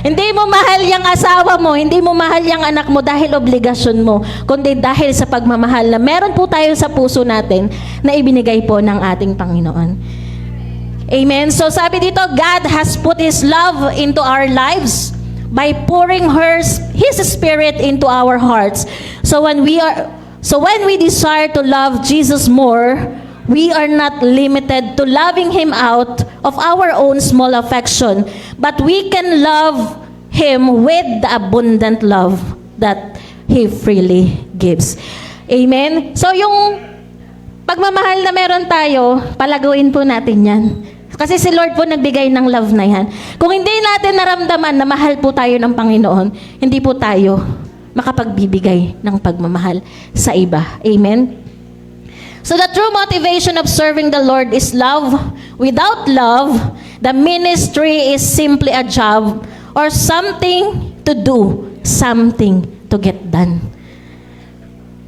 B: Hindi mo mahal yung asawa mo, hindi mo mahal yung anak mo dahil obligasyon mo, kundi dahil sa pagmamahal na meron po tayo sa puso natin na ibinigay po ng ating Panginoon. Amen? So sabi dito, God has put His love into our lives by pouring His Spirit into our hearts. So when we desire to love Jesus more, we are not limited to loving Him out of our own small affection, but we can love Him with the abundant love that He freely gives. Amen? So yung pagmamahal na meron tayo, palaguin po natin yan. Kasi si Lord po nagbigay ng love na yan. Kung hindi natin naramdaman na mahal po tayo ng Panginoon, hindi po tayo makapagbibigay ng pagmamahal sa iba. Amen? So the true motivation of serving the Lord is love. Without love, the ministry is simply a job or something to do, something to get done.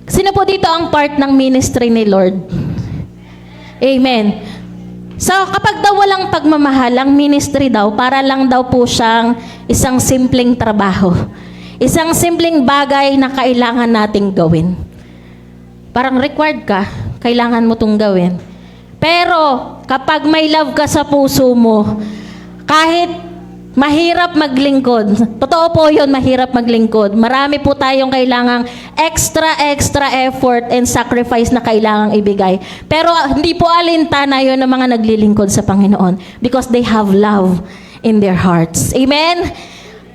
B: Sino po dito ang part ng ministry ni Lord? Amen. So, kapag daw walang pagmamahal, ang ministry daw, para lang daw po siyang isang simpleng trabaho. Isang simpleng bagay na kailangan nating gawin. Parang required ka, kailangan mo itong gawin. Pero, kapag may love ka sa puso mo, kahit mahirap maglingkod. Totoo po yun, mahirap maglingkod. Marami po tayong kailangang extra effort and sacrifice na kailangang ibigay. Pero hindi po alintana yun ng mga naglilingkod sa Panginoon because they have love in their hearts. Amen?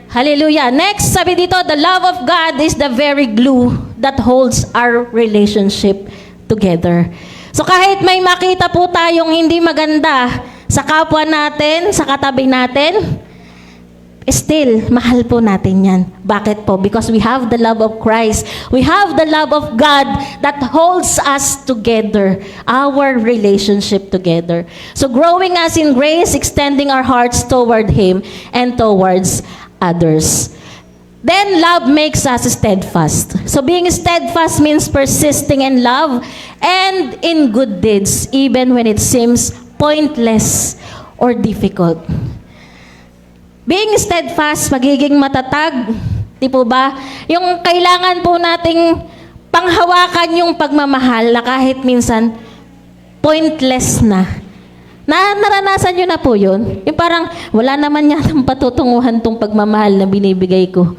B: Hallelujah. Next, sabi dito, the love of God is the very glue that holds our relationship together. So kahit may makita po tayong hindi maganda sa kapwa natin, sa katabi natin, still, mahal po natin yan. Bakit po? Because we have the love of Christ. We have the love of God that holds us together, our relationship together. So growing us in grace, extending our hearts toward Him and towards others. Then love makes us steadfast. So being steadfast means persisting in love and in good deeds, even when it seems pointless or difficult. Being steadfast, magiging matatag, di po ba? Yung kailangan po nating panghawakan yung pagmamahal na kahit minsan pointless na. Naranasan nyo na po yun? Yung parang wala naman yatang patutunguhan tong pagmamahal na binibigay ko.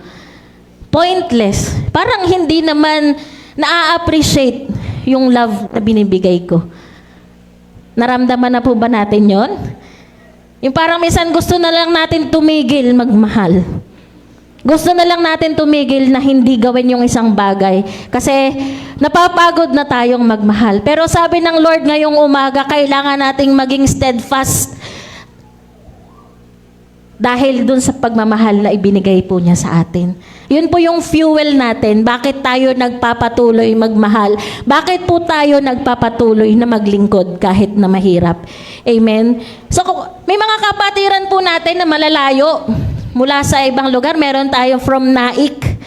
B: Pointless. Parang hindi naman na-appreciate yung love na binibigay ko. Naramdaman na po ba natin yon? Yung parang minsan gusto na lang natin tumigil magmahal. Gusto na lang natin tumigil na hindi gawin yung isang bagay. Kasi napapagod na tayong magmahal. Pero sabi ng Lord ngayong umaga, kailangan nating maging steadfast dahil dun sa pagmamahal na ibinigay po niya sa atin. Yun po yung fuel natin. Bakit tayo nagpapatuloy magmahal? Bakit po tayo nagpapatuloy na maglingkod kahit na mahirap? Amen? So, may mga kapatiran po natin na malalayo. Mula sa ibang lugar, meron tayo from Naik.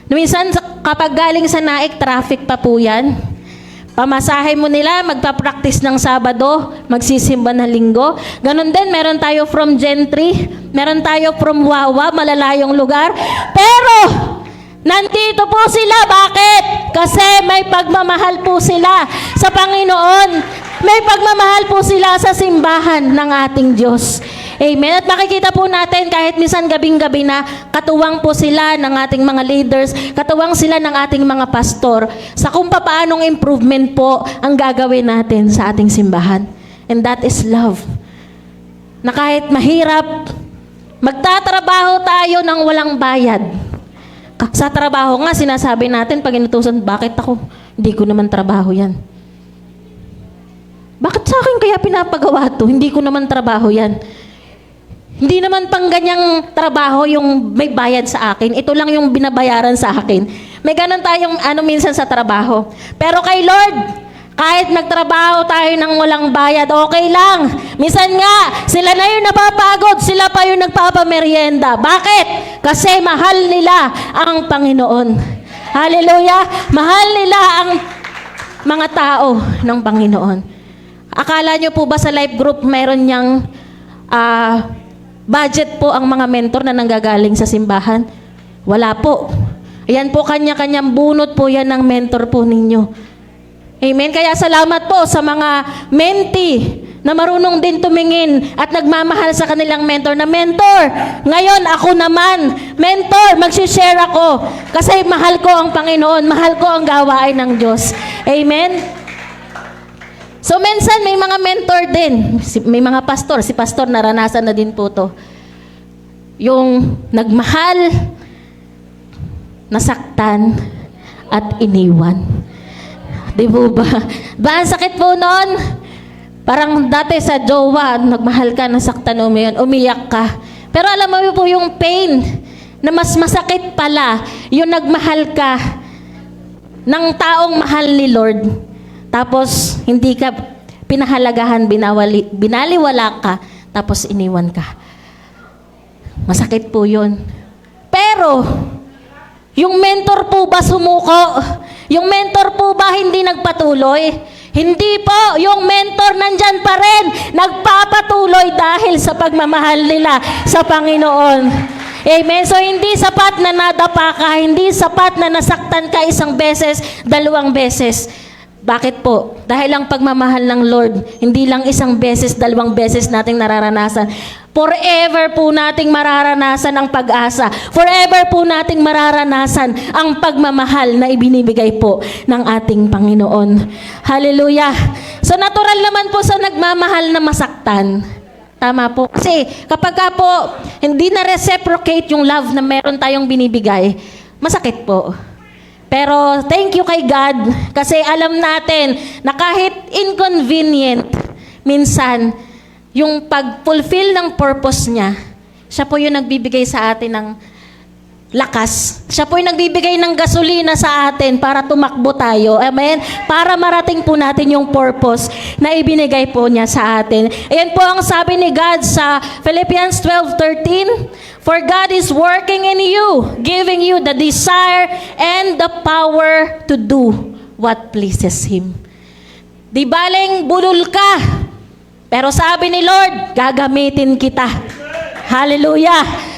B: Minsan, kapag galing sa Naik, traffic pa po yan. Pamasahe mo nila, magpa-practice ng Sabado, magsisimba ng Linggo. Ganon din, meron tayo from Gentry, meron tayo from Wawa, malalayong lugar. Pero, nandito po sila. Bakit? Kasi may pagmamahal po sila sa Panginoon. May pagmamahal po sila sa simbahan ng ating Diyos. Amen. At makikita po natin kahit minsan gabing-gabi na katuwang po sila ng ating mga leaders, katuwang sila ng ating mga pastor sa kung paanong improvement po ang gagawin natin sa ating simbahan. And that is love. Na kahit mahirap, magtatrabaho tayo ng walang bayad. Sa trabaho nga, sinasabi natin pag inutusan, bakit ako? Hindi ko naman trabaho yan. Bakit sa akin kaya pinapagawa to? Hindi ko naman trabaho yan. Hindi naman pang ganyang trabaho yung may bayad sa akin. Ito lang yung binabayaran sa akin. May ganun tayong minsan sa trabaho. Pero kay Lord, kahit nagtrabaho tayo ng walang bayad, okay lang. Minsan nga, sila na yung napapagod, sila pa yung nagpapamerienda. Bakit? Kasi mahal nila ang Panginoon. Hallelujah! Mahal nila ang mga tao ng Panginoon. Akala nyo po ba sa life group meron niyang budget po ang mga mentor na nanggagaling sa simbahan? Wala po. Ayan po, kanya-kanyang bunot po yan ng mentor po ninyo. Amen? Kaya salamat po sa mga mentee na marunong din tumingin at nagmamahal sa kanilang mentor na, mentor, ngayon ako naman, mentor, magsishare ako. Kasi mahal ko ang Panginoon, mahal ko ang gawain ng Diyos. Amen? So, minsan may mga mentor din. May mga pastor. Si pastor, naranasan na din po to. Yung nagmahal, nasaktan, at iniwan. Di po ba? Ba, ang sakit po nun? Parang dati sa jowa, nagmahal ka, nasaktan, umiyak ka. Pero alam mo po yung pain, na mas masakit pala, yung nagmahal ka ng taong mahal ni Lord. Tapos, hindi ka pinahalagahan, binaliwala ka, tapos iniwan ka. Masakit po yun. Pero, yung mentor po ba sumuko? Yung mentor po ba hindi nagpatuloy? Hindi po. Yung mentor nandyan pa rin. Nagpapatuloy dahil sa pagmamahal nila sa Panginoon. Amen. So, hindi sapat na nadapa ka. Hindi sapat na nasaktan ka isang beses, dalawang beses. Bakit po? Dahil ang pagmamahal ng Lord, hindi lang isang beses, dalawang beses nating nararanasan. Forever po nating mararanasan ang pag-asa. Forever po nating mararanasan ang pagmamahal na ibinibigay po ng ating Panginoon. Hallelujah! So natural naman po sa nagmamahal na masaktan. Tama po. Kasi kapag ka po hindi na reciprocate yung love na meron tayong binibigay, masakit po. Pero thank you kay God kasi alam natin na kahit inconvenient, minsan, yung pag-fulfill ng purpose niya, siya po yung nagbibigay sa atin ng lakas. Siya po yung nagbibigay ng gasolina sa atin para tumakbo tayo. Amen? Para marating po natin yung purpose na ibinigay po niya sa atin. Ayan po ang sabi ni God sa Philippians 12:13. For God is working in you, giving you the desire and the power to do what pleases Him. Di baling bulol ka, pero sabi ni Lord, gagamitin kita. Hallelujah!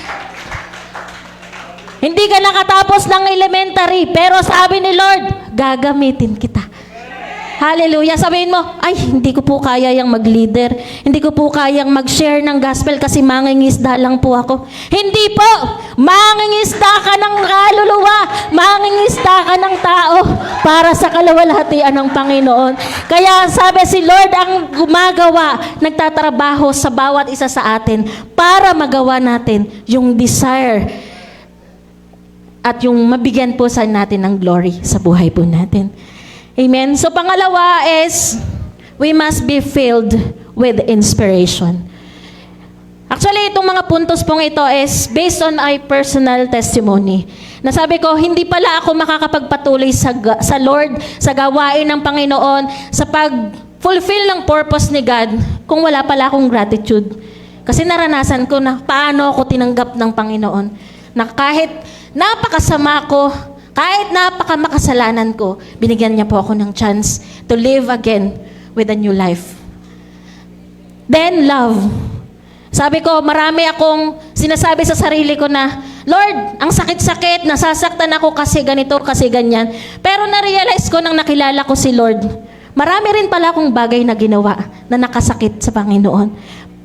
B: Hindi ka nakatapos ng elementary, pero sabi ni Lord, gagamitin kita. Hallelujah! Sabihin mo, ay, hindi ko po kaya yung mag-leader. Hindi ko po kayang mag-share ng gospel kasi mangingisda lang po ako. Hindi po! Mangingisda ka ng kaluluwa. Mangingisda ka ng tao para sa kalawalhatian ng Panginoon. Kaya sabi si Lord ang gumagawa, nagtatrabaho sa bawat isa sa atin para magawa natin yung desire at yung mabigyan po sa natin ng glory sa buhay po natin. Amen. So pangalawa is, we must be filled with inspiration. Actually, itong mga puntos pong ito is based on my personal testimony. Nasabi ko, hindi pala ako makakapagpatuloy sa Lord, sa gawain ng Panginoon, sa pag-fulfill ng purpose ni God, kung wala pala akong gratitude. Kasi naranasan ko na paano ako tinanggap ng Panginoon. Na kahit napakasama ko, kahit napakamakasalanan ko, binigyan niya po ako ng chance to live again with a new life. Then, love. Sabi ko, marami akong sinasabi sa sarili ko na, Lord, ang sakit-sakit, nasasaktan ako kasi ganito, kasi ganyan. Pero na-realize ko nang nakilala ko si Lord, marami rin pala akong bagay na ginawa na nakasakit sa Panginoon.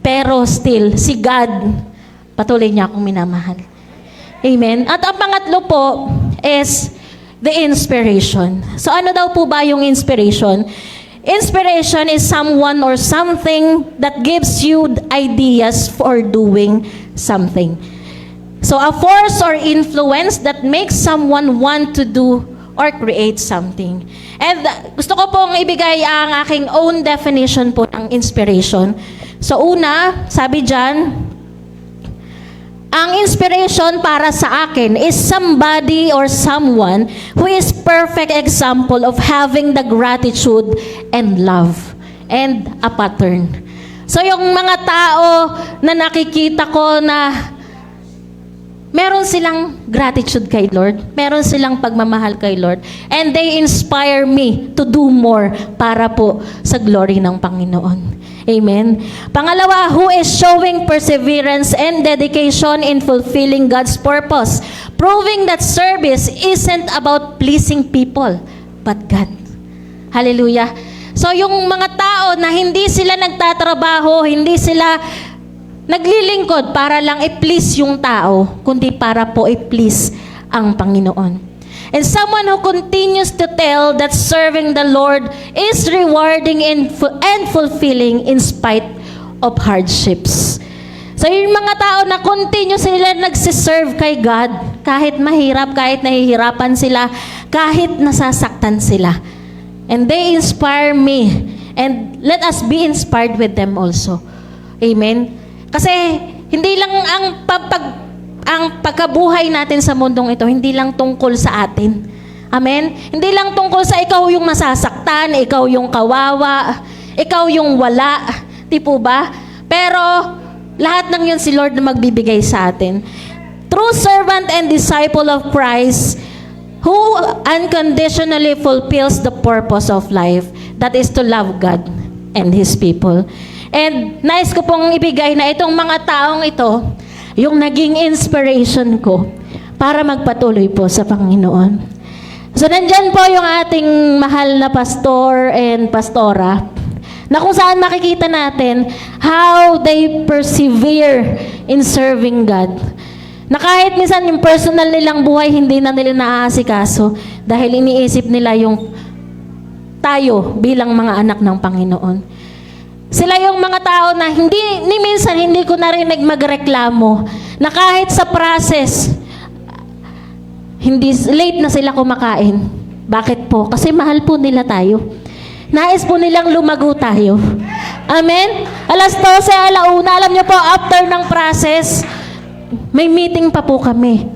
B: Pero still, si God, patuloy niya akong minamahal. Amen. At ang pangatlo po is the inspiration. So ano daw po ba yung inspiration? Inspiration is someone or something that gives you ideas for doing something. So a force or influence that makes someone want to do or create something. And gusto ko pong ibigay ang aking own definition po ng inspiration. So una, sabi dyan, ang inspiration para sa akin is somebody or someone who is perfect example of having the gratitude and love and a pattern. So yung mga tao na nakikita ko na meron silang gratitude kay Lord, meron silang pagmamahal kay Lord, and they inspire me to do more para po sa glory ng Panginoon. Amen. Pangalawa, who is showing perseverance and dedication in fulfilling God's purpose, proving that service isn't about pleasing people, but God. Hallelujah. So yung mga tao na hindi sila nagtatrabaho, hindi sila naglilingkod para lang i-please yung tao, kundi para po i-please ang Panginoon. And someone who continues to tell that serving the Lord is rewarding and fulfilling in spite of hardships. So yung mga tao na continue sila nagsiserve kay God, kahit mahirap, kahit nahihirapan sila, kahit nasasaktan sila. And they inspire me. And let us be inspired with them also. Amen? Kasi hindi lang ang pagkabuhay natin sa mundong ito, hindi lang tungkol sa atin. Amen? Hindi lang tungkol sa ikaw yung masasaktan, ikaw yung kawawa, ikaw yung wala. Di po ba? Pero lahat ng yun si Lord na magbibigay sa atin. True servant and disciple of Christ who unconditionally fulfills the purpose of life, that is to love God and His people. And nais ko pong ibigay na itong mga taong ito, yung naging inspiration ko para magpatuloy po sa Panginoon. So nandyan po yung ating mahal na pastor and pastora, na kung saan makikita natin how they persevere in serving God. Na kahit minsan yung personal nilang buhay, hindi na nila naaasikaso dahil iniisip nila yung tayo bilang mga anak ng Panginoon. Sila yung mga tao na ni minsan hindi ko narinig magreklamo na kahit sa process, hindi late na sila kumakain. Bakit po? Kasi mahal po nila tayo. Nais po nilang lumago tayo. Amen? Alas 12, alauna, alam niyo po, after ng process, may meeting pa po kami.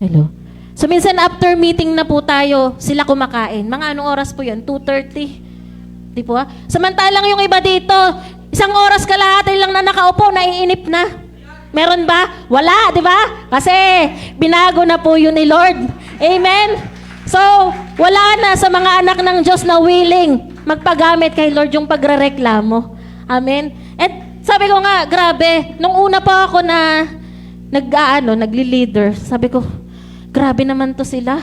B: Hello? So minsan after meeting na po tayo, sila kumakain. Mga anong oras po yun? 2:30. Di po ha? Samantalang yung iba dito, isang oras kalahati lang na nakaupo, naiinip na. Meron ba? Wala, di ba? Kasi binago na po yun ni Lord. Amen? So, wala na sa mga anak ng Diyos na willing magpagamit kay Lord yung pagrereklamo. Amen? At sabi ko nga, grabe, nung una pa ako na nagli-leader, sabi ko, grabe naman to sila.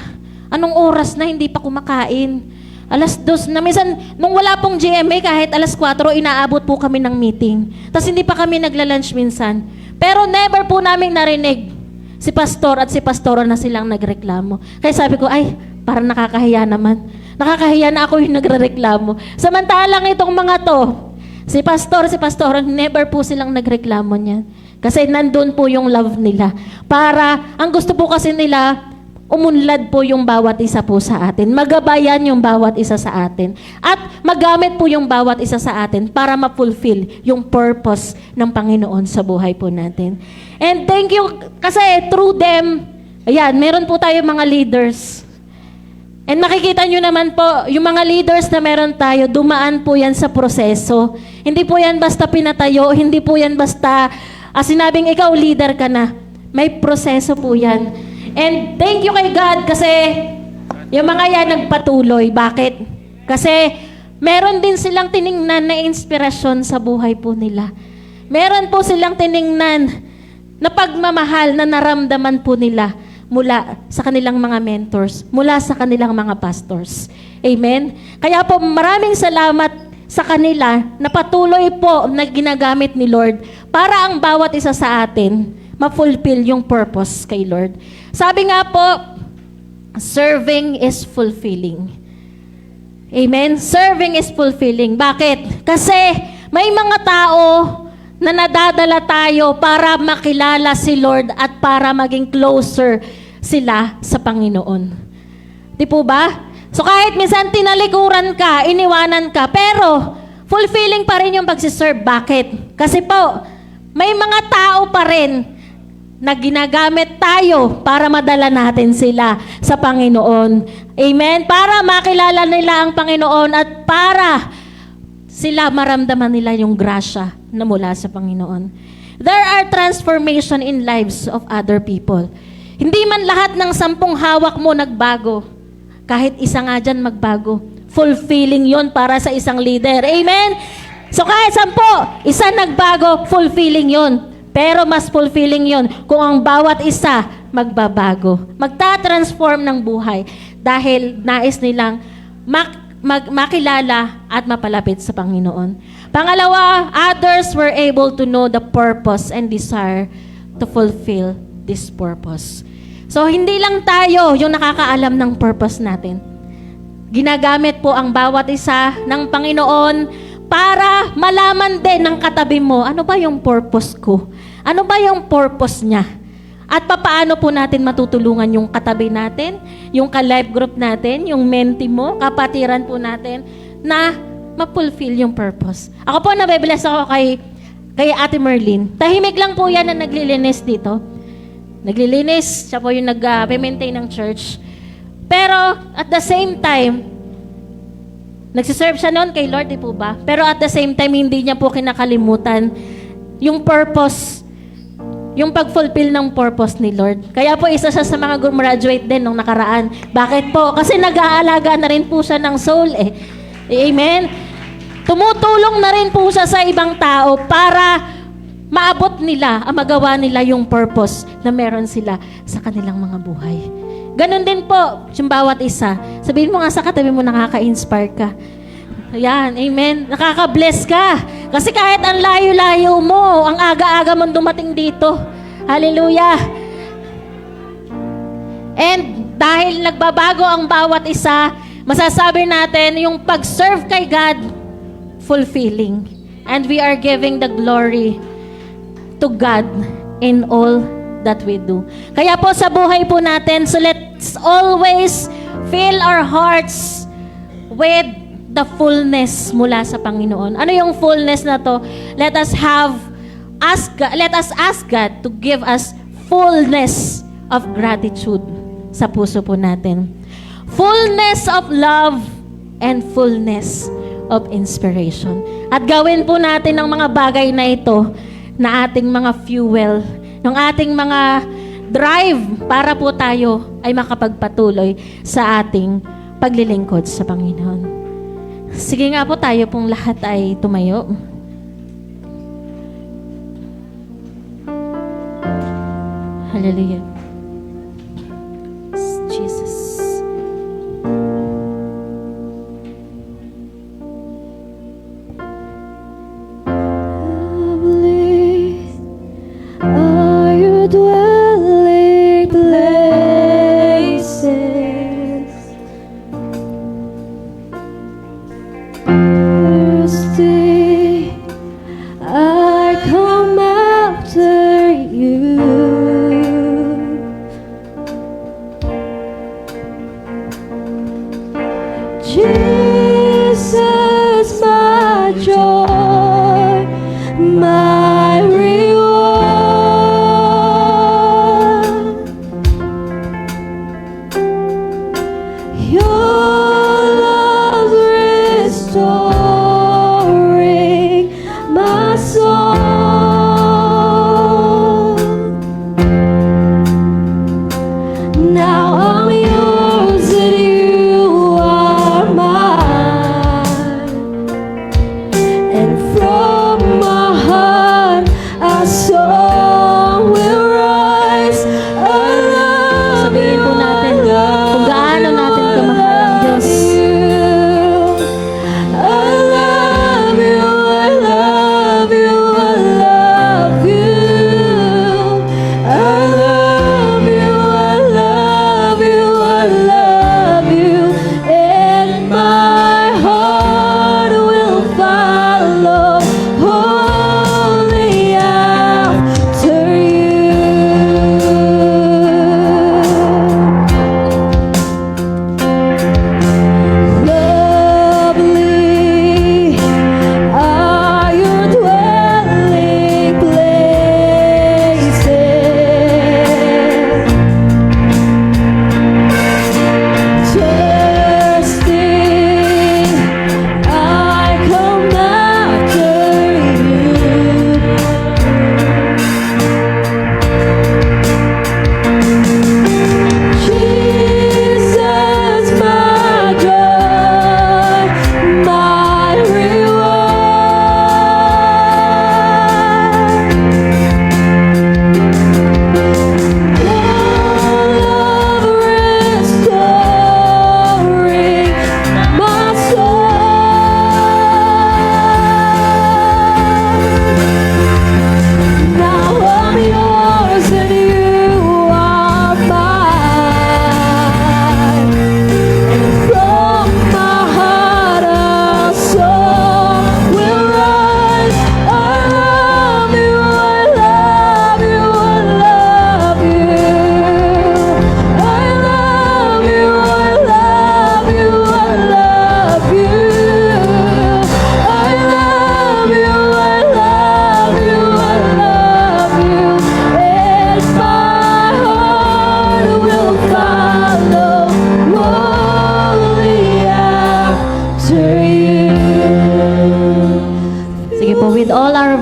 B: Anong oras na hindi pa kumakain? Alas 2 na. Minsan, nung wala pong GMA, kahit alas 4, inaabot po kami ng meeting. Tapos hindi pa kami nagla-lunch minsan. Pero never po namin narinig si pastor at si pastora na silang nagreklamo. Kaya sabi ko, ay, parang nakakahiya naman. Nakakahiya na ako yung nagrereklamo. Samantalang itong mga to, si pastora, never po silang nagreklamo niyan. Kasi nandun po yung love nila. Para, ang gusto po kasi nila, umunlad po yung bawat isa po sa atin. Magabayan yung bawat isa sa atin. At magamit po yung bawat isa sa atin para ma-fulfill yung purpose ng Panginoon sa buhay po natin. And thank you, kasi through them, ayan, meron po tayo mga leaders. And makikita nyo naman po, yung mga leaders na meron tayo, dumaan po yan sa proseso. Hindi po yan basta pinatayo, hindi po yan basta sinabing ikaw leader ka na. May proseso po yan. And thank you kay God kasi yung mga yan nagpatuloy. Bakit? Kasi meron din silang tiningnan na inspirasyon sa buhay po nila. Meron po silang tiningnan na pagmamahal na naramdaman po nila mula sa kanilang mga mentors, mula sa kanilang mga pastors. Amen? Kaya po maraming salamat sa kanila na patuloy po na ginagamit ni Lord para ang bawat isa sa atin ma-fulfill yung purpose kay Lord. Sabi nga po, serving is fulfilling. Amen? Serving is fulfilling. Bakit? Kasi may mga tao na nadadala tayo para makilala si Lord at para maging closer sila sa Panginoon. Di po ba? So kahit minsan tinalikuran ka, iniwanan ka, pero fulfilling pa rin yung pagsiserve. Bakit? Kasi po, may mga tao pa rin na ginagamit tayo para madala natin sila sa Panginoon. Amen? Para makilala nila ang Panginoon at para sila maramdaman nila yung grasya na mula sa Panginoon. There are transformation in lives of other people. Hindi man lahat ng 10 hawak mo nagbago. Kahit isa nga dyan magbago. Fulfilling yon para sa isang leader. Amen? So kahit 10, isa nagbago, fulfilling yon. Pero mas fulfilling yon kung ang bawat isa magbabago. Magta-transform ng buhay dahil nais nilang makilala at mapalapit sa Panginoon. Pangalawa, others were able to know the purpose and desire to fulfill this purpose. So, hindi lang tayo yung nakakaalam ng purpose natin. Ginagamit po ang bawat isa ng Panginoon para malaman din ng katabi mo, ano ba yung purpose ko? Ano ba yung purpose niya? At papaano po natin matutulungan yung katabi natin, yung ka-life group natin, yung mentee mo, kapatiran po natin, na ma-fulfill yung purpose. Ako po, nabibless ako kay Ate Merlin. Tahimik lang po yan na naglilinis dito. Naglilinis, siya po yung nag-maintain ng church. Pero at the same time, nagsiserve siya noon kay Lord, di po ba? Pero at the same time, hindi niya po kinakalimutan yung purpose, yung pag-fulfill ng purpose ni Lord. Kaya po isa siya sa mga gumraduate din nung nakaraan. Bakit po? Kasi nag-aalaga na rin po siya ng soul eh. Amen? Tumutulong na rin po siya sa ibang tao para maabot nila, magawa nila yung purpose na meron sila sa kanilang mga buhay. Ganon din po, yung bawat isa. Sabihin mo nga sa katabi mo, nakaka-inspire ka. Ayan, amen. Nakaka-bless ka. Kasi kahit ang layo-layo mo, ang aga-aga mong dumating dito. Hallelujah. And dahil nagbabago ang bawat isa, masasabi natin yung pag-serve kay God, fulfilling. And we are giving the glory to God in all that we do. Kaya po sa buhay po natin, so let's always fill our hearts with the fullness mula sa Panginoon. Ano yung fullness na to? Let us ask God to give us fullness of gratitude sa puso po natin. Fullness of love and fullness of inspiration. At gawin po natin ang mga bagay na ito na ating mga fuel, ng ating mga drive para po tayo ay makapagpatuloy sa ating paglilingkod sa Panginoon. Sige nga po, tayo pong lahat ay tumayo. Hallelujah. Jesus.
E: Are your dwelling places? Thirsty, I come after you.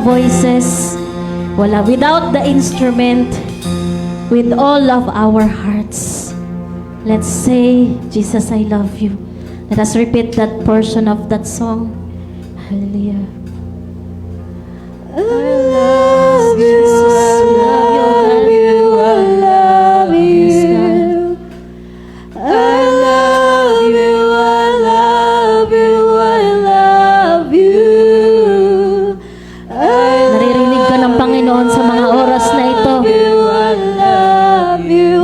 B: voices, without the instrument, with all of our hearts. Let's say, Jesus, I love you. Let us repeat that portion of that song. Hallelujah. I love you, I love you, I love you. I love you, I love you, I love you. Naririnig ka ng Panginoon sa mga oras na ito.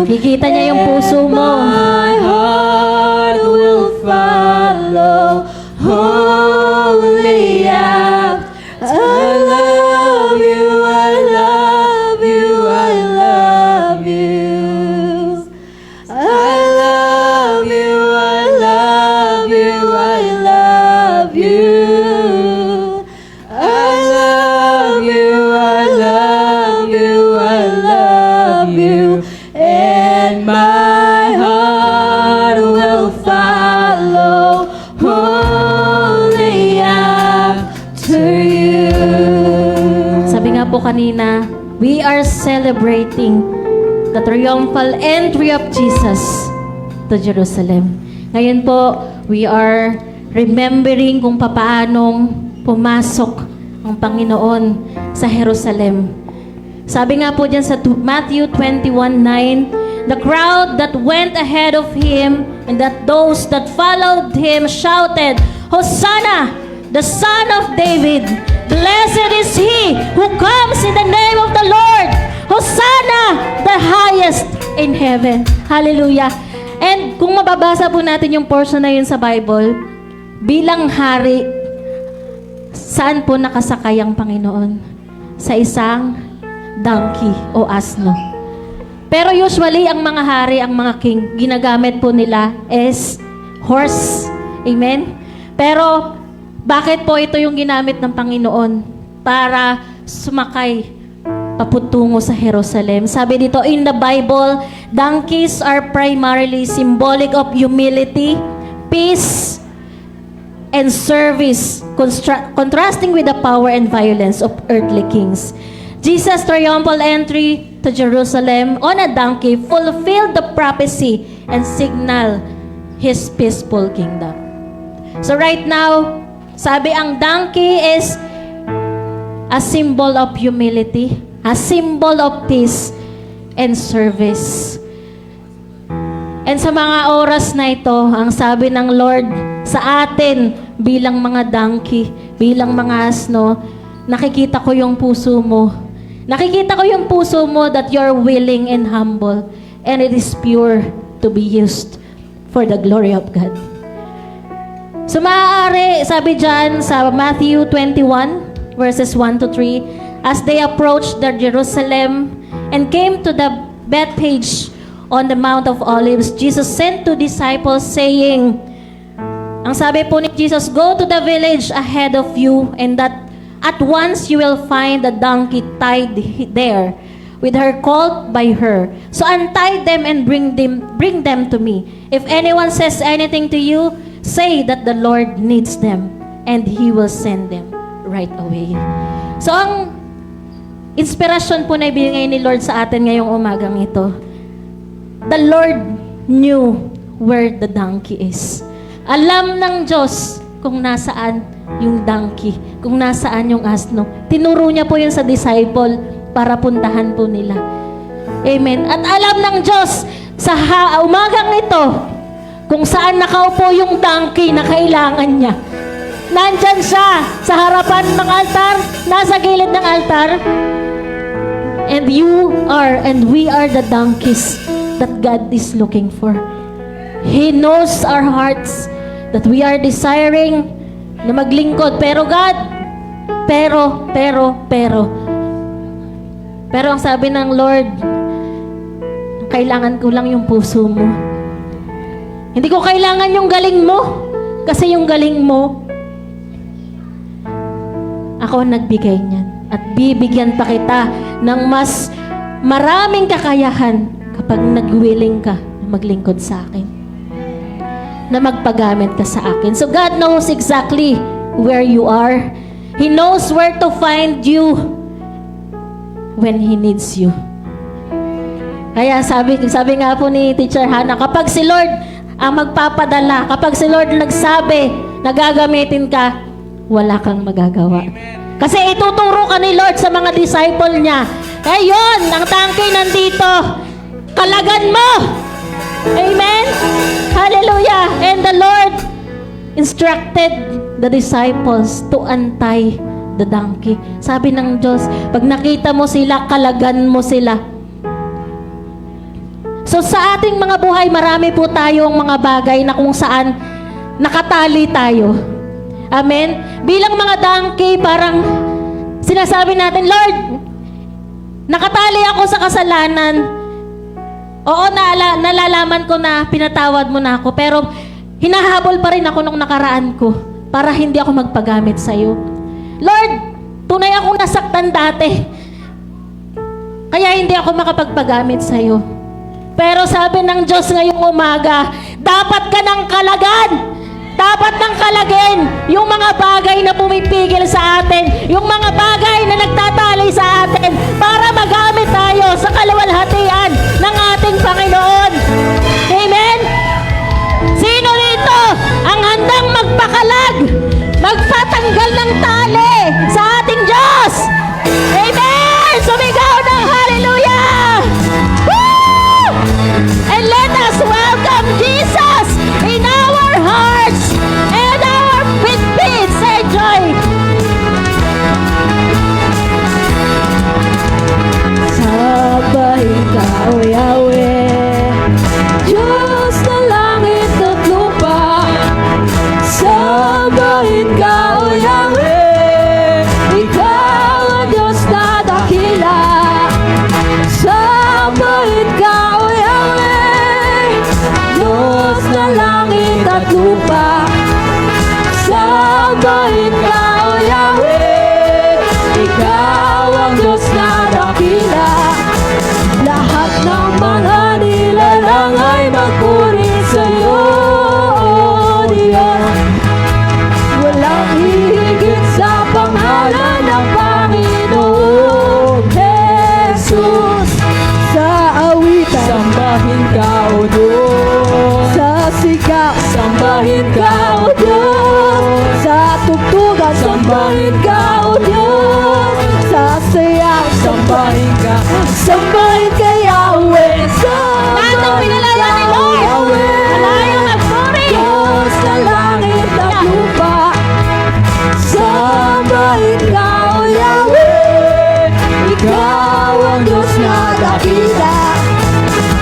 B: Nakikita niya yung puso mo. My heart will follow holy act. I love you, I love you, I love you. I love you, I love you, I love you. I love you, I love you, I love you. And my heart will follow wholly after you. Sabi nga po kanina, we are celebrating the triumphal entry of Jesus to Jerusalem. Ngayon po, we are remembering kung papaanong pumasok ang Panginoon sa Jerusalem. Sabi nga po dyan sa Matthew 21:9, the crowd that went ahead of him and that those that followed him shouted, Hosanna, the Son of David! Blessed is he who comes in the name of the Lord! Hosanna, the highest in heaven! Hallelujah! And kung mababasa po natin yung portion na yun sa Bible, bilang hari, saan po nakasakay ang Panginoon? Sa isang donkey o asno. Pero usually, ang mga hari, ang mga king, ginagamit po nila is horse. Amen? Pero, bakit po ito yung ginamit ng Panginoon? Para sumakay paputungo sa Jerusalem. Sabi dito, in the Bible, donkeys are primarily symbolic of humility, peace, and service, contrasting with the power and violence of earthly kings. Jesus' triumphal entry to Jerusalem on a donkey fulfilled the prophecy and signal His peaceful kingdom. So right now, sabi ang donkey is a symbol of humility, a symbol of peace and service. And sa mga oras na ito, ang sabi ng Lord sa atin bilang mga donkey, bilang mga asno, nakikita ko yung puso mo. Nakikita ko yung puso mo that you're willing and humble and it is pure to be used for the glory of God. So maaari, sabi dyan sa Matthew 21 verses 1 to 3, as they approached the Jerusalem and came to the Bethphage on the Mount of Olives, Jesus sent two disciples saying, ang sabi po ni Jesus, go to the village ahead of you and that at once you will find a donkey tied there with her colt by her. So untie them and bring them to me. If anyone says anything to you, say that the Lord needs them and He will send them right away. So ang inspirasyon po na ibigay ni Lord sa atin ngayong umagang ito, the Lord knew where the donkey is. Alam ng Diyos kung nasaan yung donkey, kung nasaan yung asno. Tinuro niya po yun sa disciple para puntahan po nila. Amen. At alam ng Diyos sa umagang ito kung saan nakaupo yung donkey na kailangan niya. Nandyan siya sa harapan ng altar, nasa gilid ng altar. And you are and we are the donkeys that God is looking for. He knows our hearts that we are desiring na maglingkod. Pero God, pero ang sabi ng Lord, kailangan ko lang yung puso mo. Hindi ko kailangan yung galing mo. Kasi yung galing mo, ako ang nagbigay niyan. At bibigyan pa kita ng mas maraming kakayahan kapag nag-willing ka na maglingkod sa akin. Na magpagamit ka sa akin. So God knows exactly where you are. He knows where to find you when He needs you. Kaya sabi nga po ni Teacher Hannah, kapag si Lord ang magpapadala, kapag si Lord nagsabi na gagamitin ka, wala kang magagawa. Kasi ituturo ka ni Lord sa mga disciple niya. Kaya yun, ang tangke nandito. Kalagan mo! Amen? Hallelujah! And the Lord instructed the disciples to untie the donkey. Sabi ng Diyos, pag nakita mo sila, kalagan mo sila. So sa ating mga buhay, marami po tayong mga bagay na kung saan nakatali tayo. Amen? Bilang mga donkey, parang sinasabi natin, Lord, nakatali ako sa kasalanan. Oo, nalalaman ko na pinatawad mo na ako, pero hinahabol pa rin ako nung nakaraan ko para hindi ako magpagamit sa'yo. Lord, tunay akong nasaktan dati, kaya hindi ako makapagpagamit sa'yo. Pero sabi ng Diyos ngayong umaga, dapat ka ng kalagan. Dapat ng kalagin yung mga bagay na pumipigil sa atin, yung mga bagay na nagtatali sa atin para magamit tayo sa kaluwalhatian ng ating Panginoon. Amen? Sino dito ang handang magpakalag, magpatanggal ng tali sa ating Diyos? Amen! Sumigaw ng hallelujah! Woo! And let us welcome Jesus in our hearts and our feet. Say joy! Sabay ka, O Yahweh, Diyos na langit at lupa. Sambahin ka, O Yahweh, Ikaw ang Diyos na dakila. Sambahin ka, O Yahweh, Diyos na langit at lupa. Sambahin ka, O Yahweh, Ikaw ang Diyos na dakila. Lahat ng mga nilalang ay magpuri sa'yo, O Diyos. Walang hihigit sa pangalan ng Panginoong Jesus. Sa awitan, sambahin ka, O Diyos. Sa sigaw, sambahin ka, O Diyos. Sa tugtugan, sambahin ka, O Diyos. Sa sayaw, sambahin ka, sambahin ka, Yahweh. Tanong pinalala ni Lord, malayong magpuri. Diyos na langit at lupa. Sambahin ka, O Yahweh, Ikaw ang Diyos na dakila.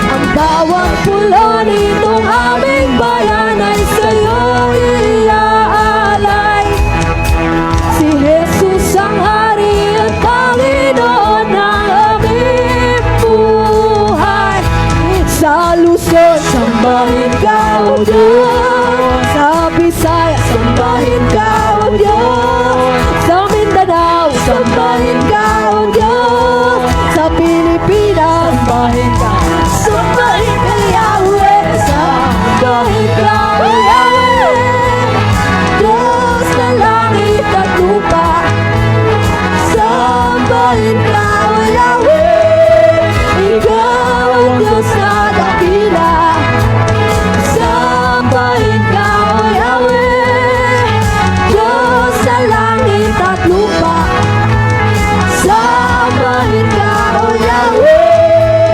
B: Ang bawat pulo nitong aming bayan ay sa'yo iaalay. Si Jesus ang Hari at Panginoon ng aming buhay. Sa Luzon, sambahin ka, O Diyos. Sa Visayas, sambahin ka, O Diyos. Sa Mindanao, sambahin ka, O Diyos. Sa Pilipinas, sambahin ka, Yahweh. Sambahin ka, O Yahweh, Diyos na langit at lupa. Sambahin ka, O Yahweh, Ikaw ang Diyos na dakila. Sambahin ka, O Yahweh, Diyos na langit at lupa. Sambahin ka, O Yahweh,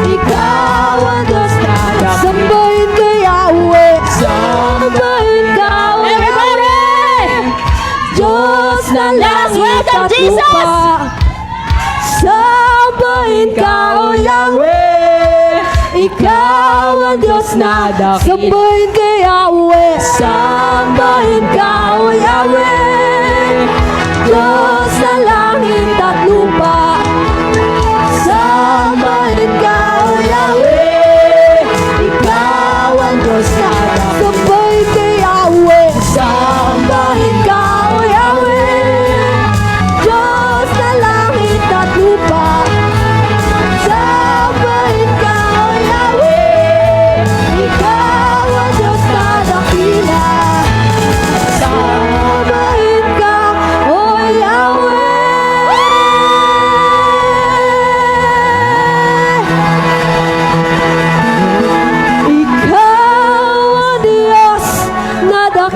B: Ikaw ang Diyos na dakila. Sambahin ka, Yahweh. Sambahin ka, O Yahweh, Diyos na langit at lupa. Sambahin ka, O Yahweh, Ikaw ang Diyos na dakila. Sambahin ka, Yahweh. Sambahin ka, O Yahweh, Diyos na langit at lupa. Sambahin ka, O Yahweh, Ikaw ang Diyos na dakila. Sambahin ka, Yahweh. Sambahin ka, O Yahweh, Diyos na langit at lupa. Sambahin ka, O Yahweh, Ikaw ang Diyos na dakila. Sambahin ka, O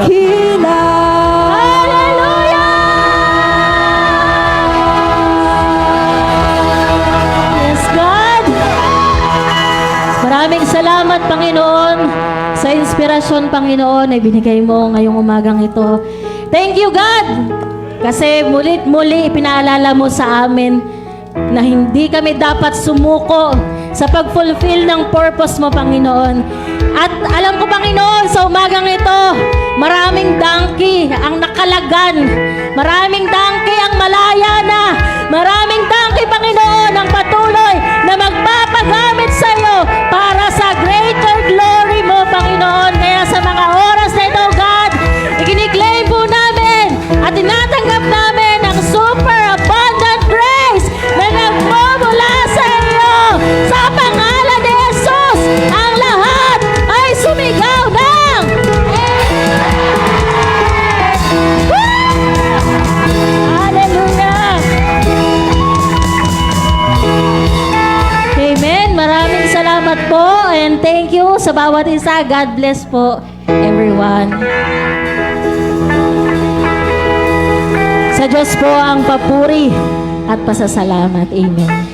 B: dakila. Yes, God. Maraming salamat, Panginoon, sa inspirasyon, Panginoon, na binigay mo ngayong umagang ito. Thank you, God, kasi muli pinaalala mo sa amin na hindi kami dapat sumuko sa pag-fulfill ng purpose mo, Panginoon. At alam ko, Panginoon, sa umagang ito, maraming donkey ang nakalagan, maraming donkey ang malaya na, maraming donkey, Panginoon, ang patuloy na magpapagamit sa iyo para sa greater glory mo, Panginoon. Kaya sa mga oras na ito, God, ikiniklaim po namin at tinatanggap namin ang super abundant grace na nagmumula sa iyo. Sa pangalan ni Jesus, ang lahat ay sumigaw ng Hallelujah! Amen. Maraming salamat po and thank you sa bawat isa. God bless po everyone. Sa Diyos po ang papuri at pasasalamat. Amen.